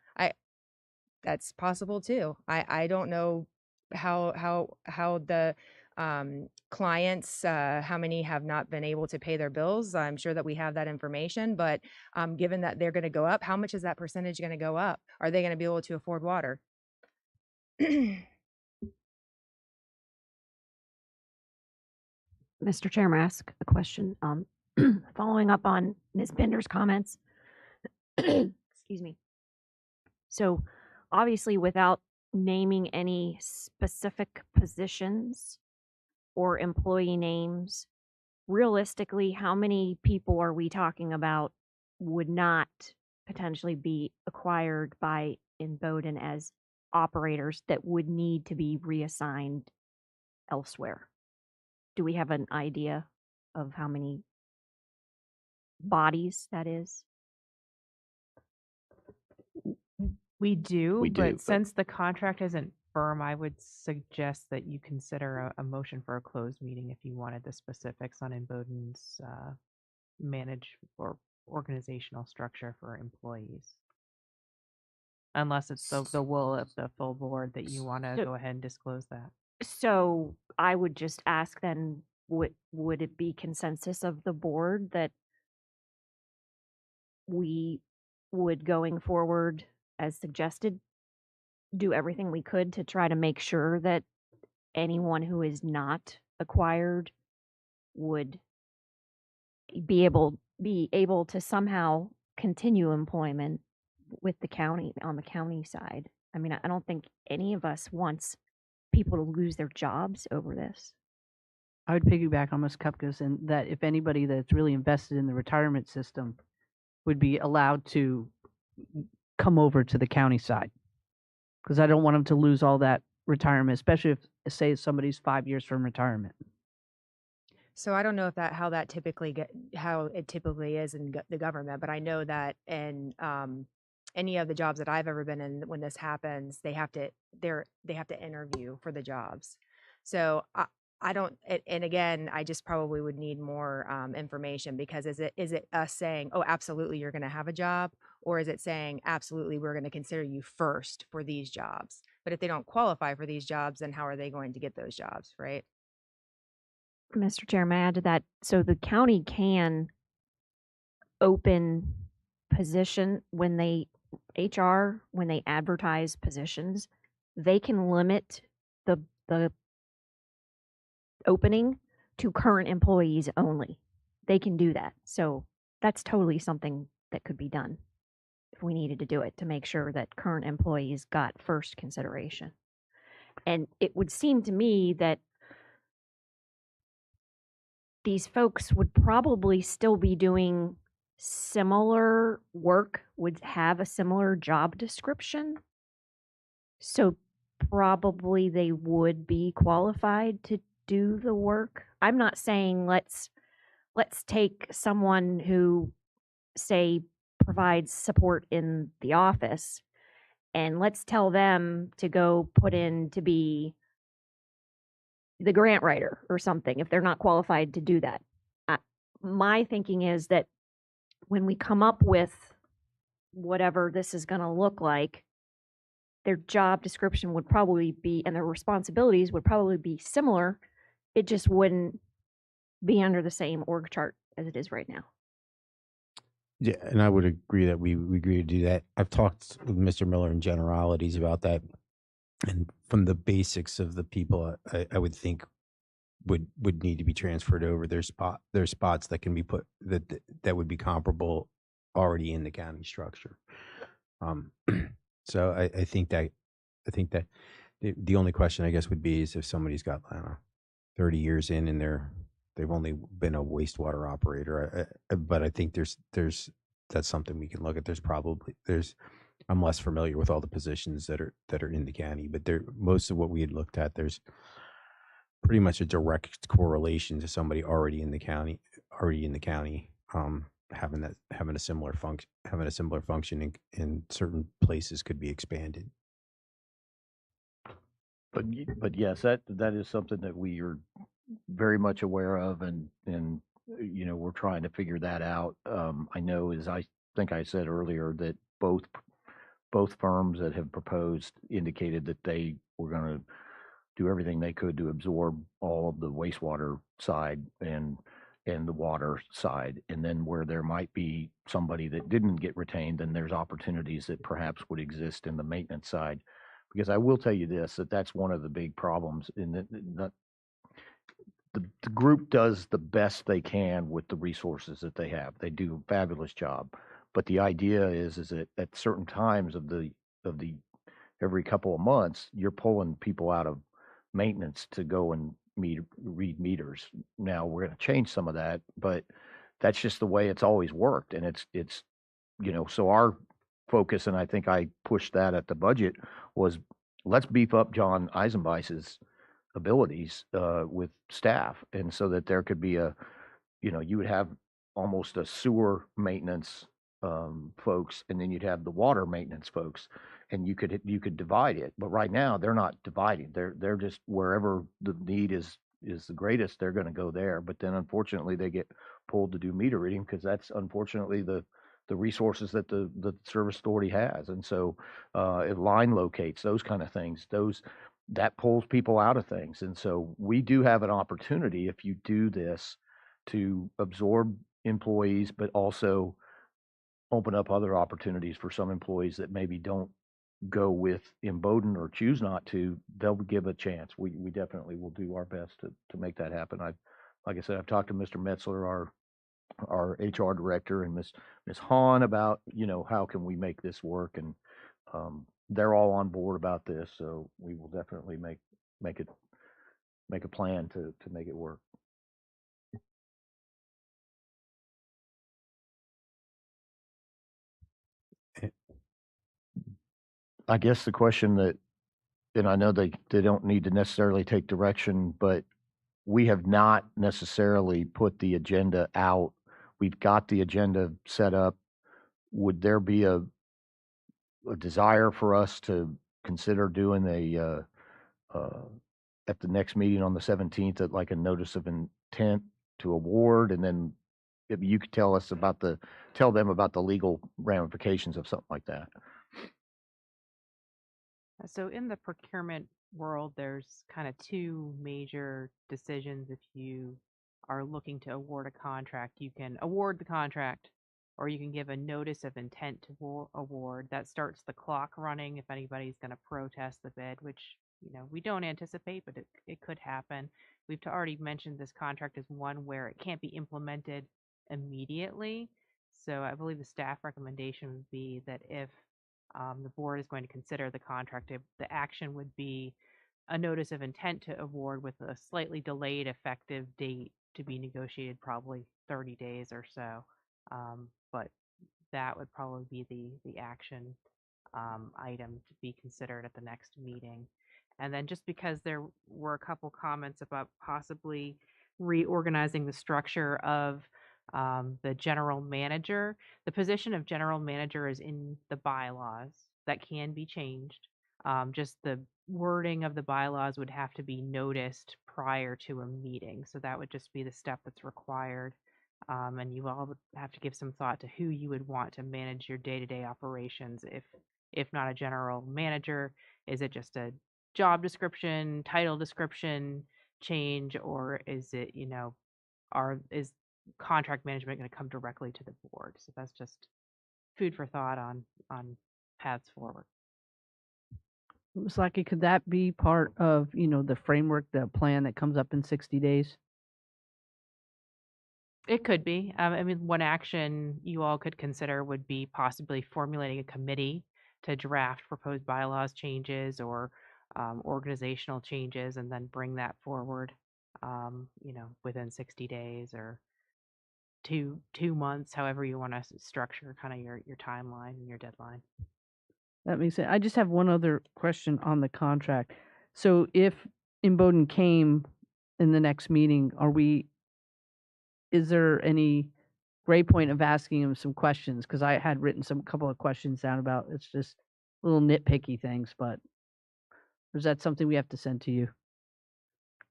That's possible too. I don't know how the clients, how many have not been able to pay their bills. I'm sure that we have that information, but given that they're going to go up, how much is that percentage going to go up? Are they going to be able to afford water? Mr. Chairman, ask a question. Following up on Ms. Bender's comments, excuse me. So obviously without naming any specific positions or employee names, realistically, how many people are we talking about would not potentially be acquired by Bowdoin as operators that would need to be reassigned elsewhere? Do we have an idea of how many bodies that is? We do, We do, but but- since the contract isn't firm, I would suggest that you consider a motion for a closed meeting if you wanted the specifics on Bowdoin's manage or organizational structure for employees. Unless it's the will of the full board that you want to So- go ahead and disclose that. So I would just ask then, would it be consensus of the board that we would, going forward as suggested, do everything we could to try to make sure that anyone who is not acquired would be able to somehow continue employment with the county, on the county side? I mean, I don't think any of us wants people to lose their jobs over this. I would piggyback on Ms. Kupka's, and that if anybody that's really invested in the retirement system would be allowed to come over to the county side. Because I don't want them to lose all that retirement, especially if, say, somebody's 5 years from retirement. So I don't know if how it typically is in the government, but I know that in any of the jobs that I've ever been in, when this happens, they have to interview for the jobs. So I don't, and again, I just probably would need more information, because is it us saying, oh, absolutely, you're going to have a job, or is it saying, absolutely, we're going to consider you first for these jobs? But if they don't qualify for these jobs, then how are they going to get those jobs, right? Mr. Chair, may I add to that? So the county can open position when they advertise positions, they can limit the opening to current employees only. They can do that. So that's totally something that could be done if we needed to do it, to make sure that current employees got first consideration. And it would seem to me that these folks would probably still be doing similar work, would have a similar job description. So probably they would be qualified to do the work. I'm not saying let's take someone who, say, provides support in the office, and let's tell them to go put in to be the grant writer or something if they're not qualified to do that. My thinking is that when we come up with whatever this is going to look like, their job description would probably be, and their responsibilities would probably be similar. It just wouldn't be under the same org chart as it is right now. Yeah, and I would agree that we agree to do that. I've talked with Mr. Miller in generalities about that, and from the basics of the people, I would think would need to be transferred over. There's spots that can be put that would be comparable already in the county structure. So I think that the only question I guess would be is if somebody's got 30 years in and they've only been a wastewater operator. But I think that's something we can look at. I'm less familiar with all the positions that are in the county, but most of what we had looked at, there's pretty much a direct correlation to somebody already in the county, having a similar function in certain places could be expanded. But yes, that is something that we are very much aware of, and we're trying to figure that out. I know, as I think I said earlier, that both firms that have proposed indicated that they were going to do everything they could to absorb all of the wastewater side and the water side. And then where there might be somebody that didn't get retained, then there's opportunities that perhaps would exist in the maintenance side. Because I will tell you this, that's one of the big problems in that the group does the best they can with the resources that they have. They do a fabulous job. But the idea is that at certain times of the every couple of months, you're pulling people out of maintenance to go and read meters. Now we're going to change some of that, but that's just the way it's always worked. And it's, so our focus, and I think I pushed that at the budget, was let's beef up John Eisenweiss's abilities with staff. And so that there could be you would have almost a sewer maintenance folks, and then you'd have the water maintenance folks, and you could divide it. But right now they're not dividing. They're just wherever the need is the greatest, they're going to go there. But then unfortunately they get pulled to do meter reading because that's unfortunately the resources that the service authority has. And so it line locates, those kind of things, that pulls people out of things. And so we do have an opportunity, if you do this, to absorb employees, but also open up other opportunities for some employees that maybe don't go with Imboden or choose not to. They'll give a chance. We definitely will do our best to make that happen. Like I said, I've talked to Mr. Metzler, our HR director, and Miss Hahn about, how can we make this work, and they're all on board about this. So we will definitely make a plan to make it work. I guess the question that, and I know they don't need to necessarily take direction, but we have not necessarily put the agenda out. We've got the agenda set up. Would there be a desire for us to consider doing at the next meeting on the 17th, at like a notice of intent to award, and then if you could tell them about the legal ramifications of something like that? So in the procurement world, there's kind of two major decisions. If you are looking to award a contract, you can award the contract, or you can give a notice of intent to award. That starts the clock running if anybody's going to protest the bid, which we don't anticipate, but it could happen. We've already mentioned this contract is one where it can't be implemented immediately. So I believe the staff recommendation would be that if the board is going to consider the contract, the action would be a notice of intent to award with a slightly delayed effective date to be negotiated, probably 30 days or so. But that would probably be the action item to be considered at the next meeting. And then just because there were a couple comments about possibly reorganizing the structure of the general manager, the position of general manager is in the bylaws. That can be changed. Just the wording of the bylaws would have to be noticed prior to a meeting. So that would just be the step that's required. And you all would have to give some thought to who you would want to manage your day-to-day operations. If not a general manager, is it just a job description, title description change, or is it, is contract management going to come directly to the board? So that's just food for thought on paths forward. Ms. Lackey, could that be part of, the framework, the plan that comes up in 60 days? It could be. I mean, one action you all could consider would be possibly formulating a committee to draft proposed bylaws changes or organizational changes, and then bring that forward, within 60 days or 2 months, however you want to structure kind of your timeline and your deadline. That makes sense. I just have one other question on the contract. So if Imboden came in the next meeting, is there any gray point of asking him some questions? Because I had written a couple of questions down about, it's just little nitpicky things, but is that something we have to send to you?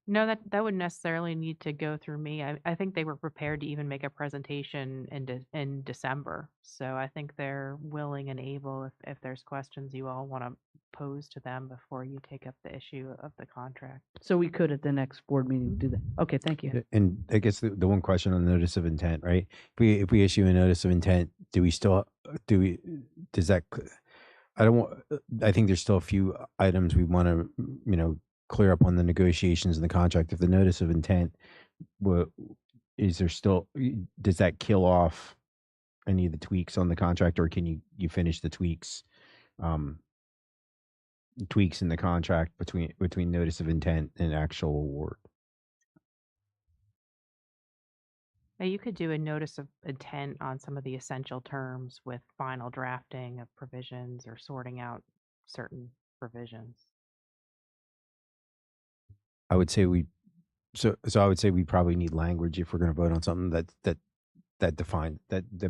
No, that wouldn't necessarily need to go through me. I think they were prepared to even make a presentation in December. So I think they're willing and able, if there's questions you all want to pose to them before you take up the issue of the contract. So we could at the next board meeting do that. Okay, thank you. And I guess the one question on the notice of intent, right? If we issue a notice of intent, does that, I think there's still a few items we want to, clear up on the negotiations and the contract. If the notice of intent, does that kill off any of the tweaks on the contract, or can you finish the tweaks tweaks in the contract between notice of intent and actual award. Now, you could do a notice of intent on some of the essential terms with final drafting of provisions or sorting out certain provisions. I would say we I would say we probably need language if we're going to vote on something that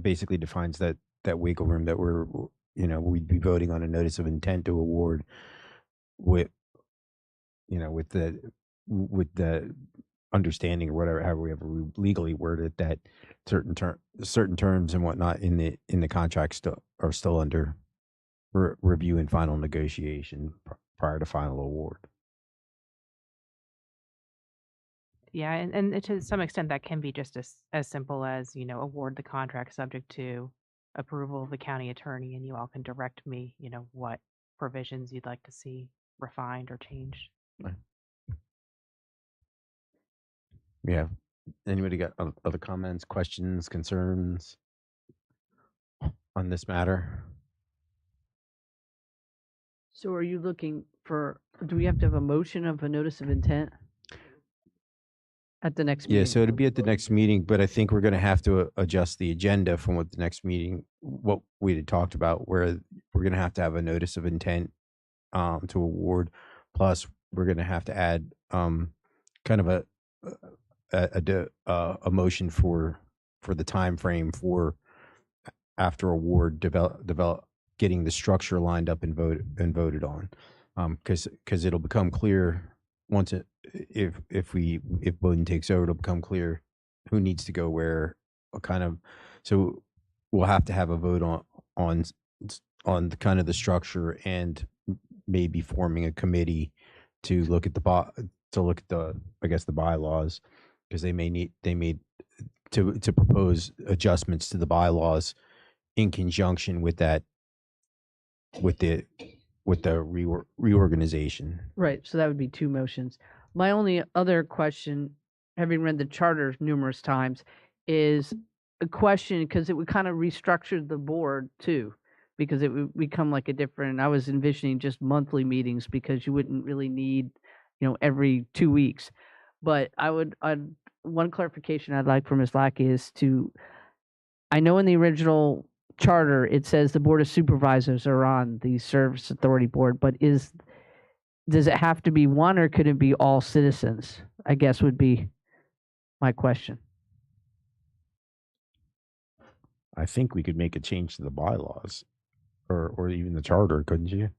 basically defines that wiggle room that we'd be voting on a notice of intent to award with with the understanding or whatever, however we ever legally word it, that certain terms and whatnot in the contract are still under review and final negotiation prior to final award. Yeah, and to some extent that can be just as simple as, award the contract subject to approval of the county attorney, and you all can direct me, what provisions you'd like to see refined or changed. Yeah. Anybody got other comments, questions, concerns on this matter? So are you looking for, do we have to have a motion of a notice of intent at the next meeting? Yeah, so it'd be at the next meeting, but I think we're going to have to adjust the agenda from what we had talked about, where we're going to have a notice of intent to award. Plus, we're going to have to add kind of a motion for the time frame for after award develop getting the structure lined up and voted on, because it'll become clear once if Bowdoin takes over, it'll become clear who needs to go where, so we'll have to have a vote on the kind of the structure, and maybe forming a committee to look at the I guess the bylaws, because they may need to propose adjustments to the bylaws in conjunction with that with the reorganization. Right. So that would be two motions. My only other question, having read the charter numerous times, is a question, because it would kind of restructure the board too, because it would become like a different, I was envisioning just monthly meetings, because you wouldn't really need, every 2 weeks. But one clarification I'd like from Ms. Lackey is I know in the original charter it says the Board of Supervisors are on the Service Authority Board, but does it have to be one, or could it be all citizens? I guess would be my question. I think we could make a change to the bylaws or even the charter, couldn't you?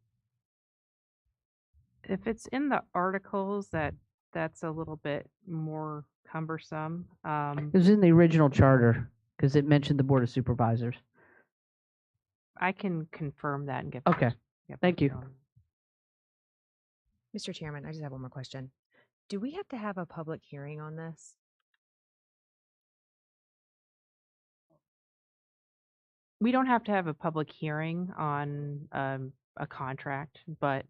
If it's in the articles, that's a little bit more cumbersome. It was in the original charter because it mentioned the Board of Supervisors. I can confirm that and get Okay. Thank you. Mr. Chairman, I just have one more question. Do we have to have a public hearing on this? We don't have to have a public hearing on a contract, but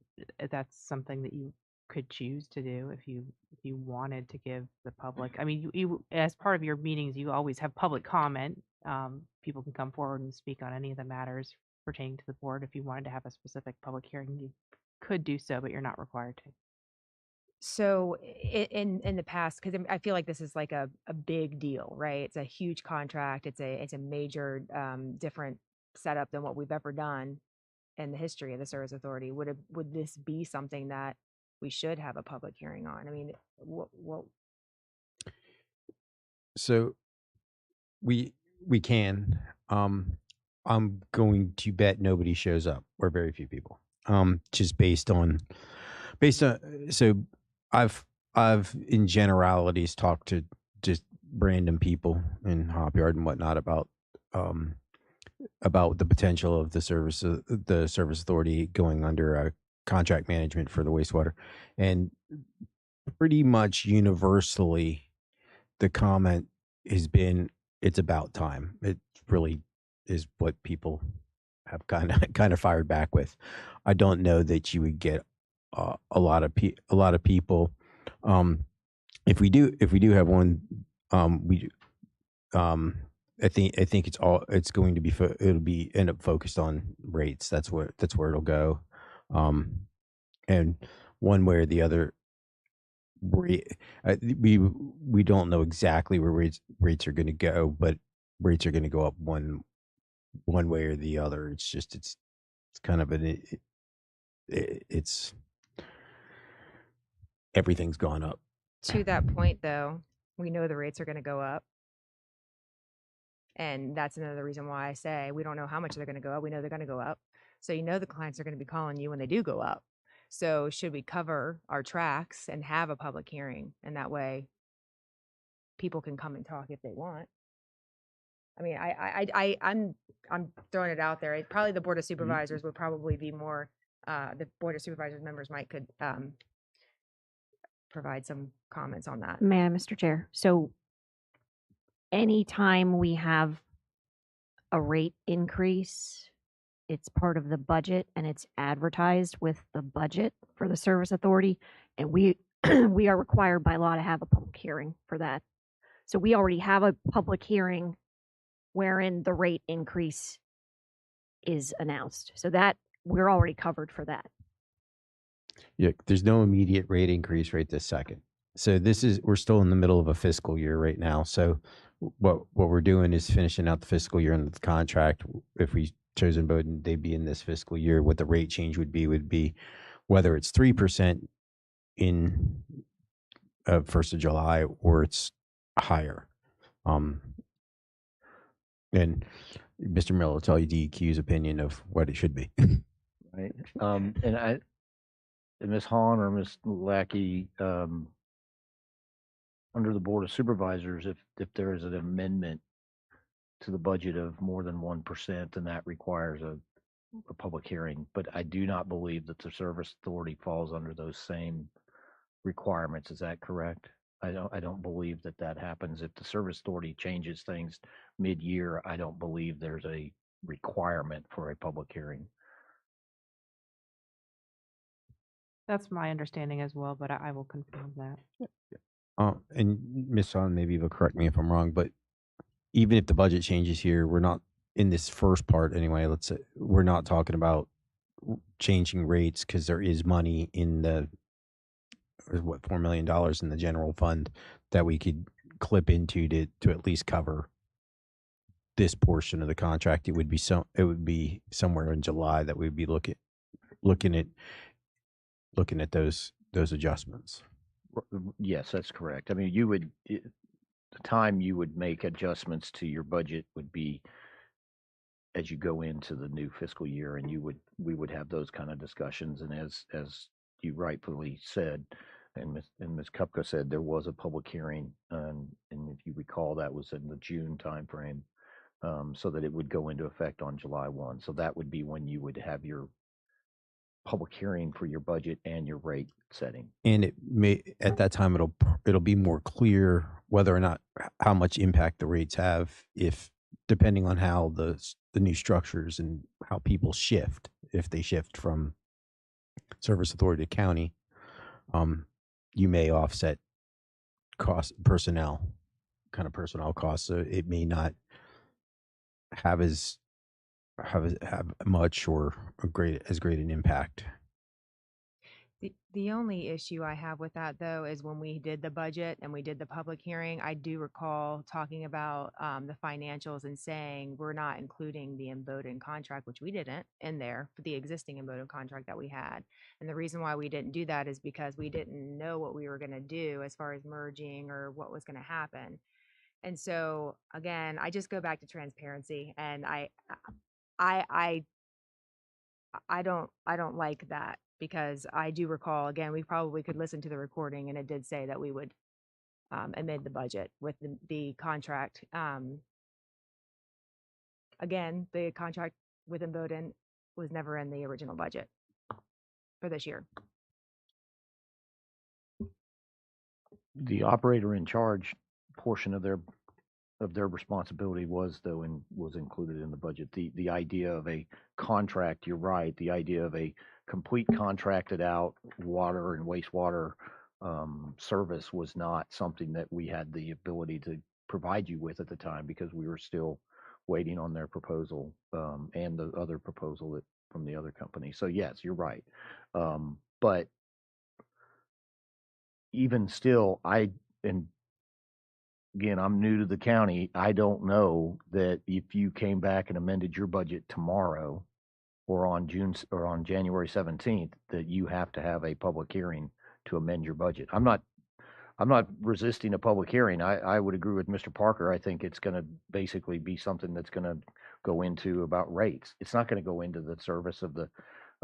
that's something that you could choose to do if you wanted to give the public. I mean, you as part of your meetings, you always have public comment. People can come forward and speak on any of the matters pertaining to the board. If you wanted to have a specific public hearing, you could do so, but you're not required to. So in the past, because I feel like this is like a big deal, right? It's a huge contract. It's a major different setup than what we've ever done in the history of the Service Authority. Would this be something that we should have a public hearing on? I mean, what? So we can. I'm going to bet nobody shows up, or very few people. Just based on so I've in generalities talked to just random people in Hop Yard and whatnot about the potential of the Service Authority going under a contract management for the wastewater, and pretty much universally the comment has been, it's about time. It really is what people have kind of fired back with. I don't know that you would get a lot of people. If we do have one, I think it's going to be end up focused on rates. That's where it'll go. and one way or the other, we don't know exactly where rates are going to go, but rates are going to go up one way or the other. It's kind of it's everything's gone up. To that point, though, we know the rates are going to go up. And that's another reason why I say we don't know how much they're going to go up. We know they're going to go up. So you know the clients are going to be calling you when they do go up. So should we cover our tracks and have a public hearing? And that way people can come and talk if they want. I mean, I'm throwing it out there. Probably the Board of Supervisors would probably be more, the Board of Supervisors members could provide some comments on that. Mr. Chair. So anytime we have a rate increase, it's part of the budget and it's advertised with the budget for the service authority. And we we are required by law to have a public hearing for that. So we already have a public hearing wherein the rate increase is announced. So that we're already covered for that. Yeah, there's no immediate rate increase right this second. So we're still in the middle of a fiscal year right now. So what we're doing is finishing out the fiscal year under the contract. If we chosen Bowdoin, they'd be in this fiscal year. What the rate change would be whether it's 3% in 1st of July or it's higher. And Mr. Miller will tell you DEQ's opinion of what it should be. Right. And Ms. Hahn or Ms. Lackey, under the Board of Supervisors, if there is an amendment to the budget of more than 1%, then that requires a public hearing. But I do not believe that the Service Authority falls under those same requirements. Is that correct? I don't believe that happens. If the Service Authority changes things mid-year, I don't believe there's a requirement for a public hearing. That's my understanding as well, but I will confirm that. And Ms. Hahn, maybe you'll correct me if I'm wrong, but even if the budget changes here, we're not in this first part anyway. Let's say we're not talking about changing rates because there is money in the $4 million in the general fund that we could clip into to at least cover this portion of the contract. It would be somewhere in July that we'd be looking at those adjustments. Yes, that's correct. I mean, the time you would make adjustments to your budget would be as you go into the new fiscal year, and we would have those kind of discussions. And as you rightfully said, and Ms. Kupka said, there was a public hearing, and if you recall, that was in the June timeframe, so that it would go into effect on July 1. So that would be when you would have your public hearing for your budget and your rate setting. And at that time it'll be more clear whether or not how much impact the rates have, if depending on how the new structures and how people shift, if they shift from service authority to county, you may offset personnel costs. So it may not have much or as great an impact. The only issue I have with that, though, is when we did the budget and we did the public hearing, I do recall talking about the financials and saying we're not including the Imboden contract, which we didn't, in there for the existing Imboden contract that we had. And the reason why we didn't do that is because we didn't know what we were going to do as far as merging or what was going to happen. And so, again, I just go back to transparency, and I don't like that, because I do recall, again, we probably could listen to the recording, and it did say that we would amend the budget with the contract. Again, the contract with Imboden was never in the original budget for this year. The operator in charge portion of their responsibility was included in the budget. The idea of a contract, you're right, the idea of a complete contracted out water and wastewater service was not something that we had the ability to provide you with at the time, because we were still waiting on their proposal and the other proposal from the other company. So yes, you're right. But even still, and again, I'm new to the county. I don't know that if you came back and amended your budget tomorrow or on January 17th, that you have to have a public hearing to amend your budget. I'm not resisting a public hearing. I would agree with Mr. Parker. I think it's going to basically be something that's going to go into about rates. It's not going to go into the service of the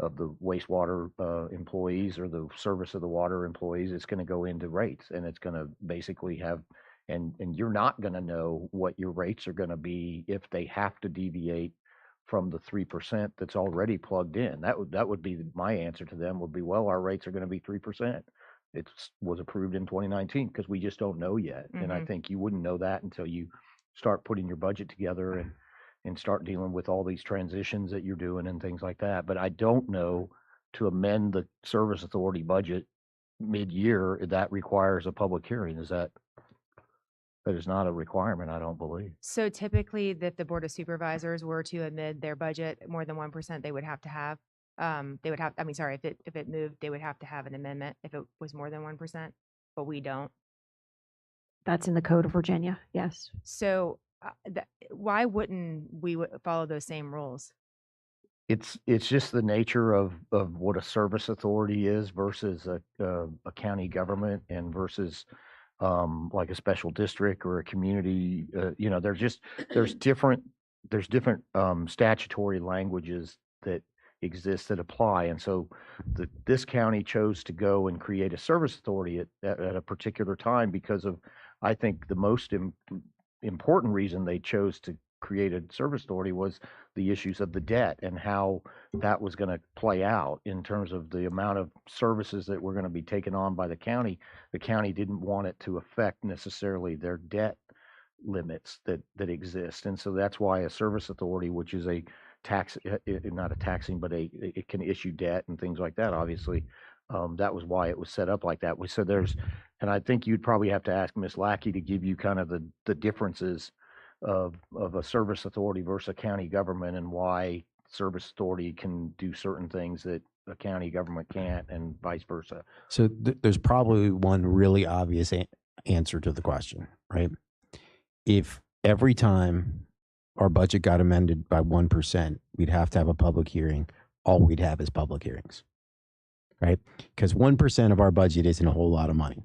wastewater employees or the service of the water employees. It's going to go into rates, and it's going to basically have, and you're not going to know what your rates are going to be if they have to deviate from the 3% that's already plugged in. That would be my answer to them would be, well, our rates are going to be 3%. It was approved in 2019 because we just don't know yet. And I think you wouldn't know that until you start putting your budget together and start dealing with all these transitions that you're doing and things like that. But I don't know, to amend the service authority budget mid-year, that requires a public hearing. That is not a requirement, I don't believe. So typically, if the Board of Supervisors were to amend their budget more than 1%, they would have to have, if it moved, they would have to have an amendment if it was more than 1%, but we don't. That's in the Code of Virginia, yes. So why wouldn't we follow those same rules? It's just the nature of what a service authority is versus a county government and versus like a special district or a community. There's different statutory languages that exist that apply, and so this county chose to go and create a service authority at a particular time because of, I think, the most important reason they chose to create a service authority was the issues of the debt and how that was going to play out in terms of the amount of services that were going to be taken on by the county. The county didn't want it to affect necessarily their debt limits that exist. And so that's why a service authority, which is a tax, not a taxing, but it can issue debt and things like that, obviously. That was why it was set up like that. So and I think you'd probably have to ask Ms. Lackey to give you kind of the differences of a service authority versus a county government and why service authority can do certain things that a county government can't and vice versa. So there's probably one really obvious answer to the question, right? If every time our budget got amended by 1%, we'd have to have a public hearing. All we'd have is public hearings, right? Because 1% of our budget isn't a whole lot of money,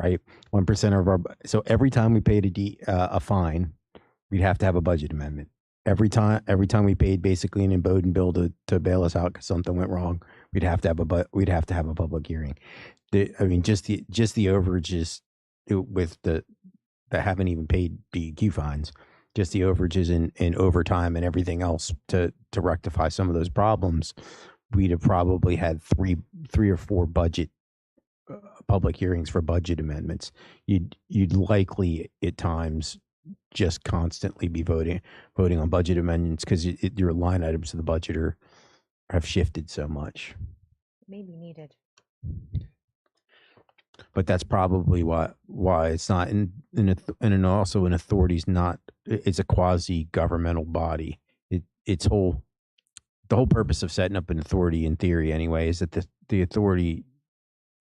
right? 1% of our, so every time we paid a fine, we'd have to have a budget amendment. Every time we paid basically an Imboden bill to bail us out because something went wrong, we'd have to have a public hearing. Just the overages with that haven't even paid DEQ fines, just the overages in overtime and everything else to rectify some of those problems, we'd have probably had three or four budget public hearings for budget amendments. You'd likely at times just constantly be voting on budget amendments because your line items of the budget have shifted so much. Maybe needed. But that's probably why it's not and also an authority's not. It's a quasi governmental body. The whole purpose of setting up an authority, in theory anyway, is that the authority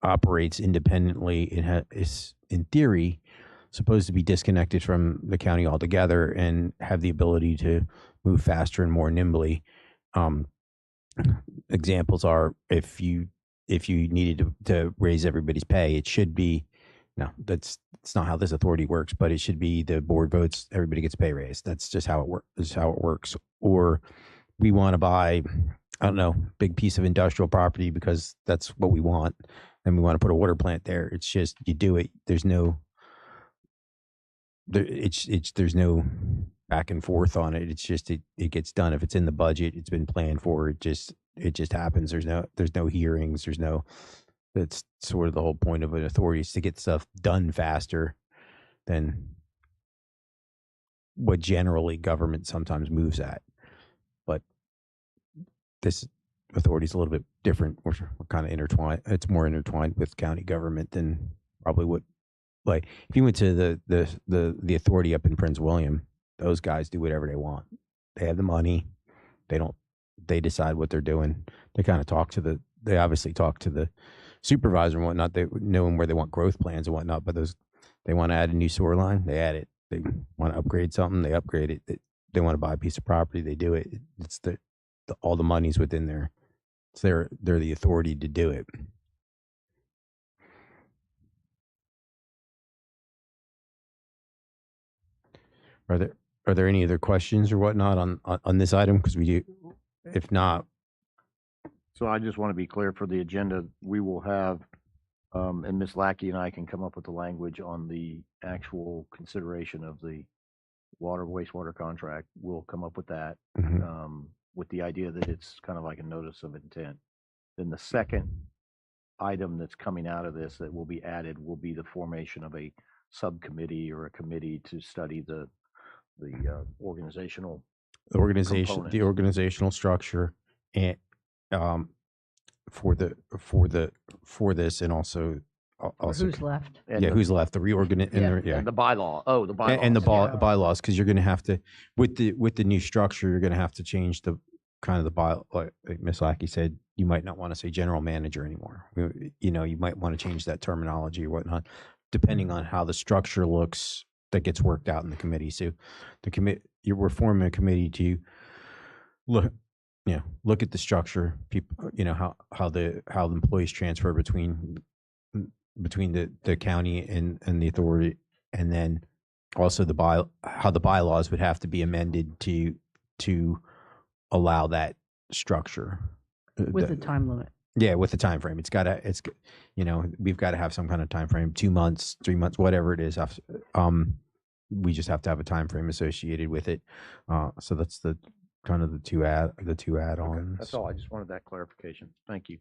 operates independently and is in theory supposed to be disconnected from the county altogether and have the ability to move faster and more nimbly. Examples are if you needed to raise everybody's pay, it should be, no, that's not how this authority works, but it should be the board votes, everybody gets pay raise. That's just how it works. This is how it works. Or we want to buy, I don't know, big piece of industrial property because that's what we want, and we want to put a water plant there. It's just you do it. There's no back and forth on it. It's just it gets done. If it's in the budget, it's been planned for. It just happens. There's no hearings. That's sort of the whole point of an authority, is to get stuff done faster than what generally government sometimes moves at. But this authority is a little bit different. We're kind of intertwined. It's more intertwined with county government than probably what, like if you went to the authority up in Prince William, those guys do whatever they want. They have the money. They decide what they're doing. They kind of talk to the they obviously talk to the supervisor and whatnot. They knowing where they want growth plans and whatnot. But they want to add a new sewer line, they add it. They want to upgrade something, they upgrade it. They want to buy a piece of property, they do it. It's all the money's within there. It's they're the authority to do it. Are there any other questions or whatnot on this item? Because we do, if not, So I just want to be clear for the agenda, we will have, and Ms. Lackey and I can come up with the language on the actual consideration of the wastewater contract. We'll come up with that, mhm. with the idea that it's kind of like a notice of intent. Then the second item that's coming out of this that will be added will be the formation of a subcommittee or a committee to study the organizational The components. organizational structure, and for this, and also also Who's left? and yeah, the, who's left? The reorganize and the bylaw. Oh, the bylaws. and the Yeah. bylaws, because you're going to have to with the new structure, you're going to have to change the kind of the by like Ms. Lackey said. You might not want to say general manager anymore. You know, you might want to change that terminology or whatnot, depending on how the structure looks that gets worked out in the committee. So we're forming a committee to look at the structure, people, how the employees transfer between the county and the authority, and then also how the bylaws would have to be amended to allow that structure With a time limit. yeah, with the time frame. We've got to have some kind of time frame, 2 months, 3 months, whatever it is. We just have to have a time frame associated with it. So that's the kind of the two Okay, add-ons. that's all. I just wanted that clarification. Thank you.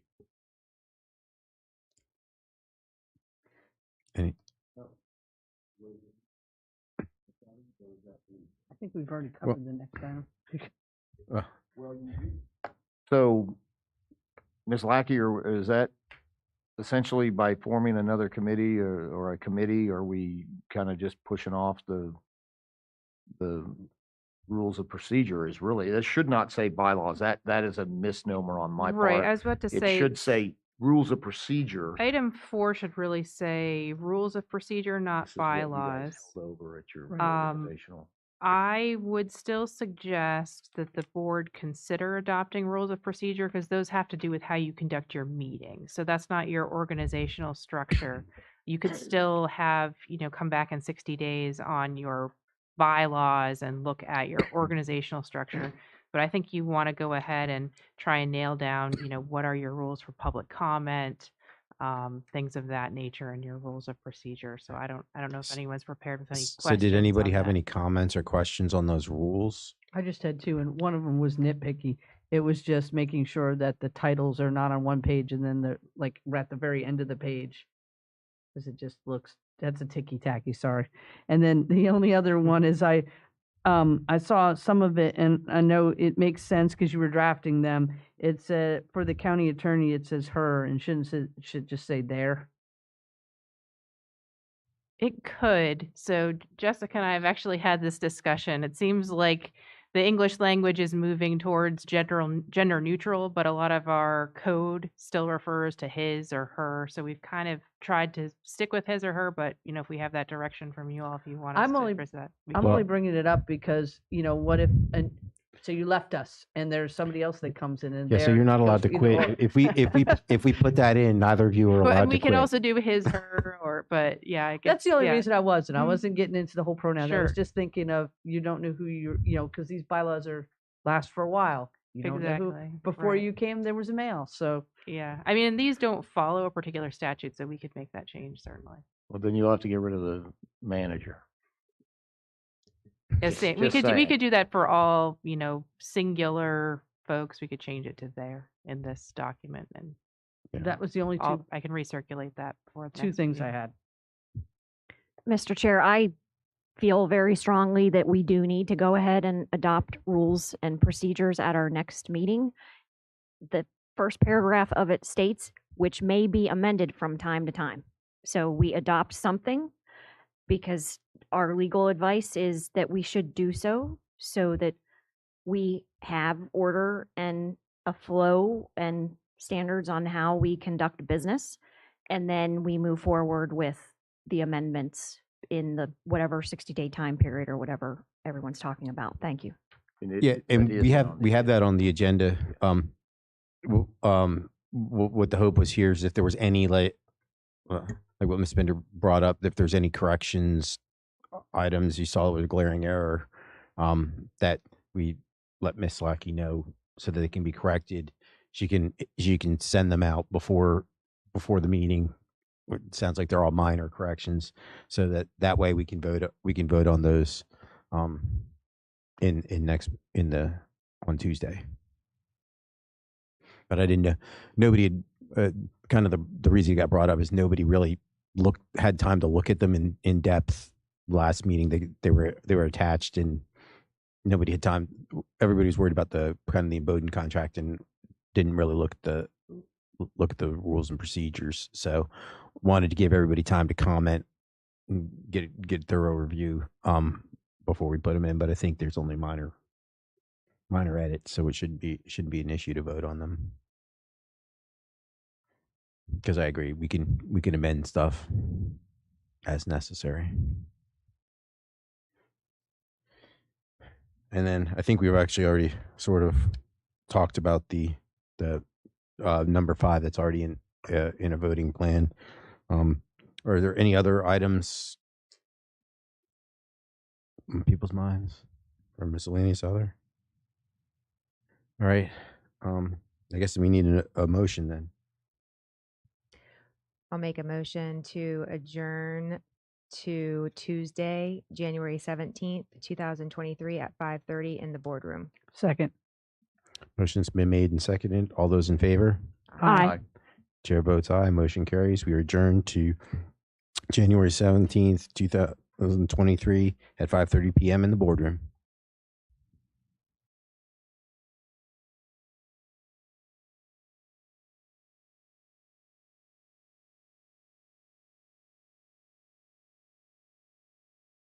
Any, I think we've already covered the next item. uh, So, Ms. Lackey, is that essentially by forming another committee or a committee, are we kind of just pushing off the rules of procedure? Is really, it should not say bylaws. That is a misnomer on my Right. part. I was about to It say should say rules of procedure. item 4 should really say rules of procedure, not This is what you guys bylaws. held over at your Right. organizational. I would still suggest that the board consider adopting rules of procedure, because those have to do with how you conduct your meeting. So that's not your organizational structure. You could still have, come back in 60 days on your bylaws and look at your organizational structure. But I think you want to go ahead and try and nail down, what are your rules for public comment, things of that nature, and your rules of procedure. So I don't know if anyone's prepared with any so questions. did anybody on have that. any comments or questions on those rules? I just had two, and one of them was nitpicky. It was just making sure that the titles are not on one page and then they're like we're at the very end of the page. Because it just looks, that's a ticky-tacky, sorry. And then the only other one is I saw some of it, and I know it makes sense because you were drafting them. It's for the county attorney, it says her, and should just say there. It could. So Jessica and I have actually had this discussion. It seems like the English language is moving towards gender neutral, but a lot of our code still refers to his or her. So we've kind of tried to stick with his or her, but if we have that direction from you all, if you want us I'm to only- address that. we I'm can. only bringing it up because, what if, and so you left us, and there's somebody else that comes in and Yeah, so there you're not goes allowed to either quit. or. If we put that in, neither of you are But allowed and we to can quit. also do his, her, but yeah, I guess, That's the only yeah. reason I wasn't. I Mhm. wasn't getting into the whole pronoun. I was Sure. just thinking of, you don't know who because these bylaws last for a while. You don't know who. Exactly. Before right. you came, there was a male. So Yeah. I mean, these don't follow a particular statute, so we could make that change, certainly. Well, then you'll have to get rid of the manager. Yeah, Just- we just could we saying. could do that for all, singular folks. We could change it to there in this document, and Yeah. that was the only I can recirculate that for the two next things I meeting. had. Mr. Chair, I feel very strongly that we do need to go ahead and adopt rules and procedures at our next meeting. The first paragraph of it states, which may be amended from time to time. So we adopt something because our legal advice is that we should do so that we have order and a flow and standards on how we conduct business. And then we move forward with the amendments in the whatever 60-day time period or whatever everyone's talking about. Thank you. Yeah, and we have that on the agenda. What the hope was here is if there was any like what Ms. Bender brought up, if there's any corrections items you saw with a glaring error, that we let Miss Lackey know so that they can be corrected. She can send them out before the meeting. It sounds like they're all minor corrections, so that way we can vote on those on Tuesday. But I didn't know, nobody had kind of the reason it got brought up is nobody really had time to look at them in depth last meeting. They were attached and nobody had time. Everybody was worried about the kind of the Bowden contract and didn't really look at the rules and procedures. So wanted to give everybody time to comment and get a thorough review before we put them in. But I think there's only minor edits, so it shouldn't be an issue to vote on them. Because I agree, we can amend stuff as necessary. And then I think we've actually already sort of talked about the number 5 that's already in a voting plan. Are there any other items in people's minds or miscellaneous other? All right. I guess we need a motion then. I'll make a motion to adjourn to Tuesday, January 17th, 2023 at 5:30 in the boardroom. Second. Motion's been made and seconded. All those in favor? Aye. Chair votes aye. Motion carries. We are adjourned to January 17th, 2023 at 5:30 p.m. in the boardroom.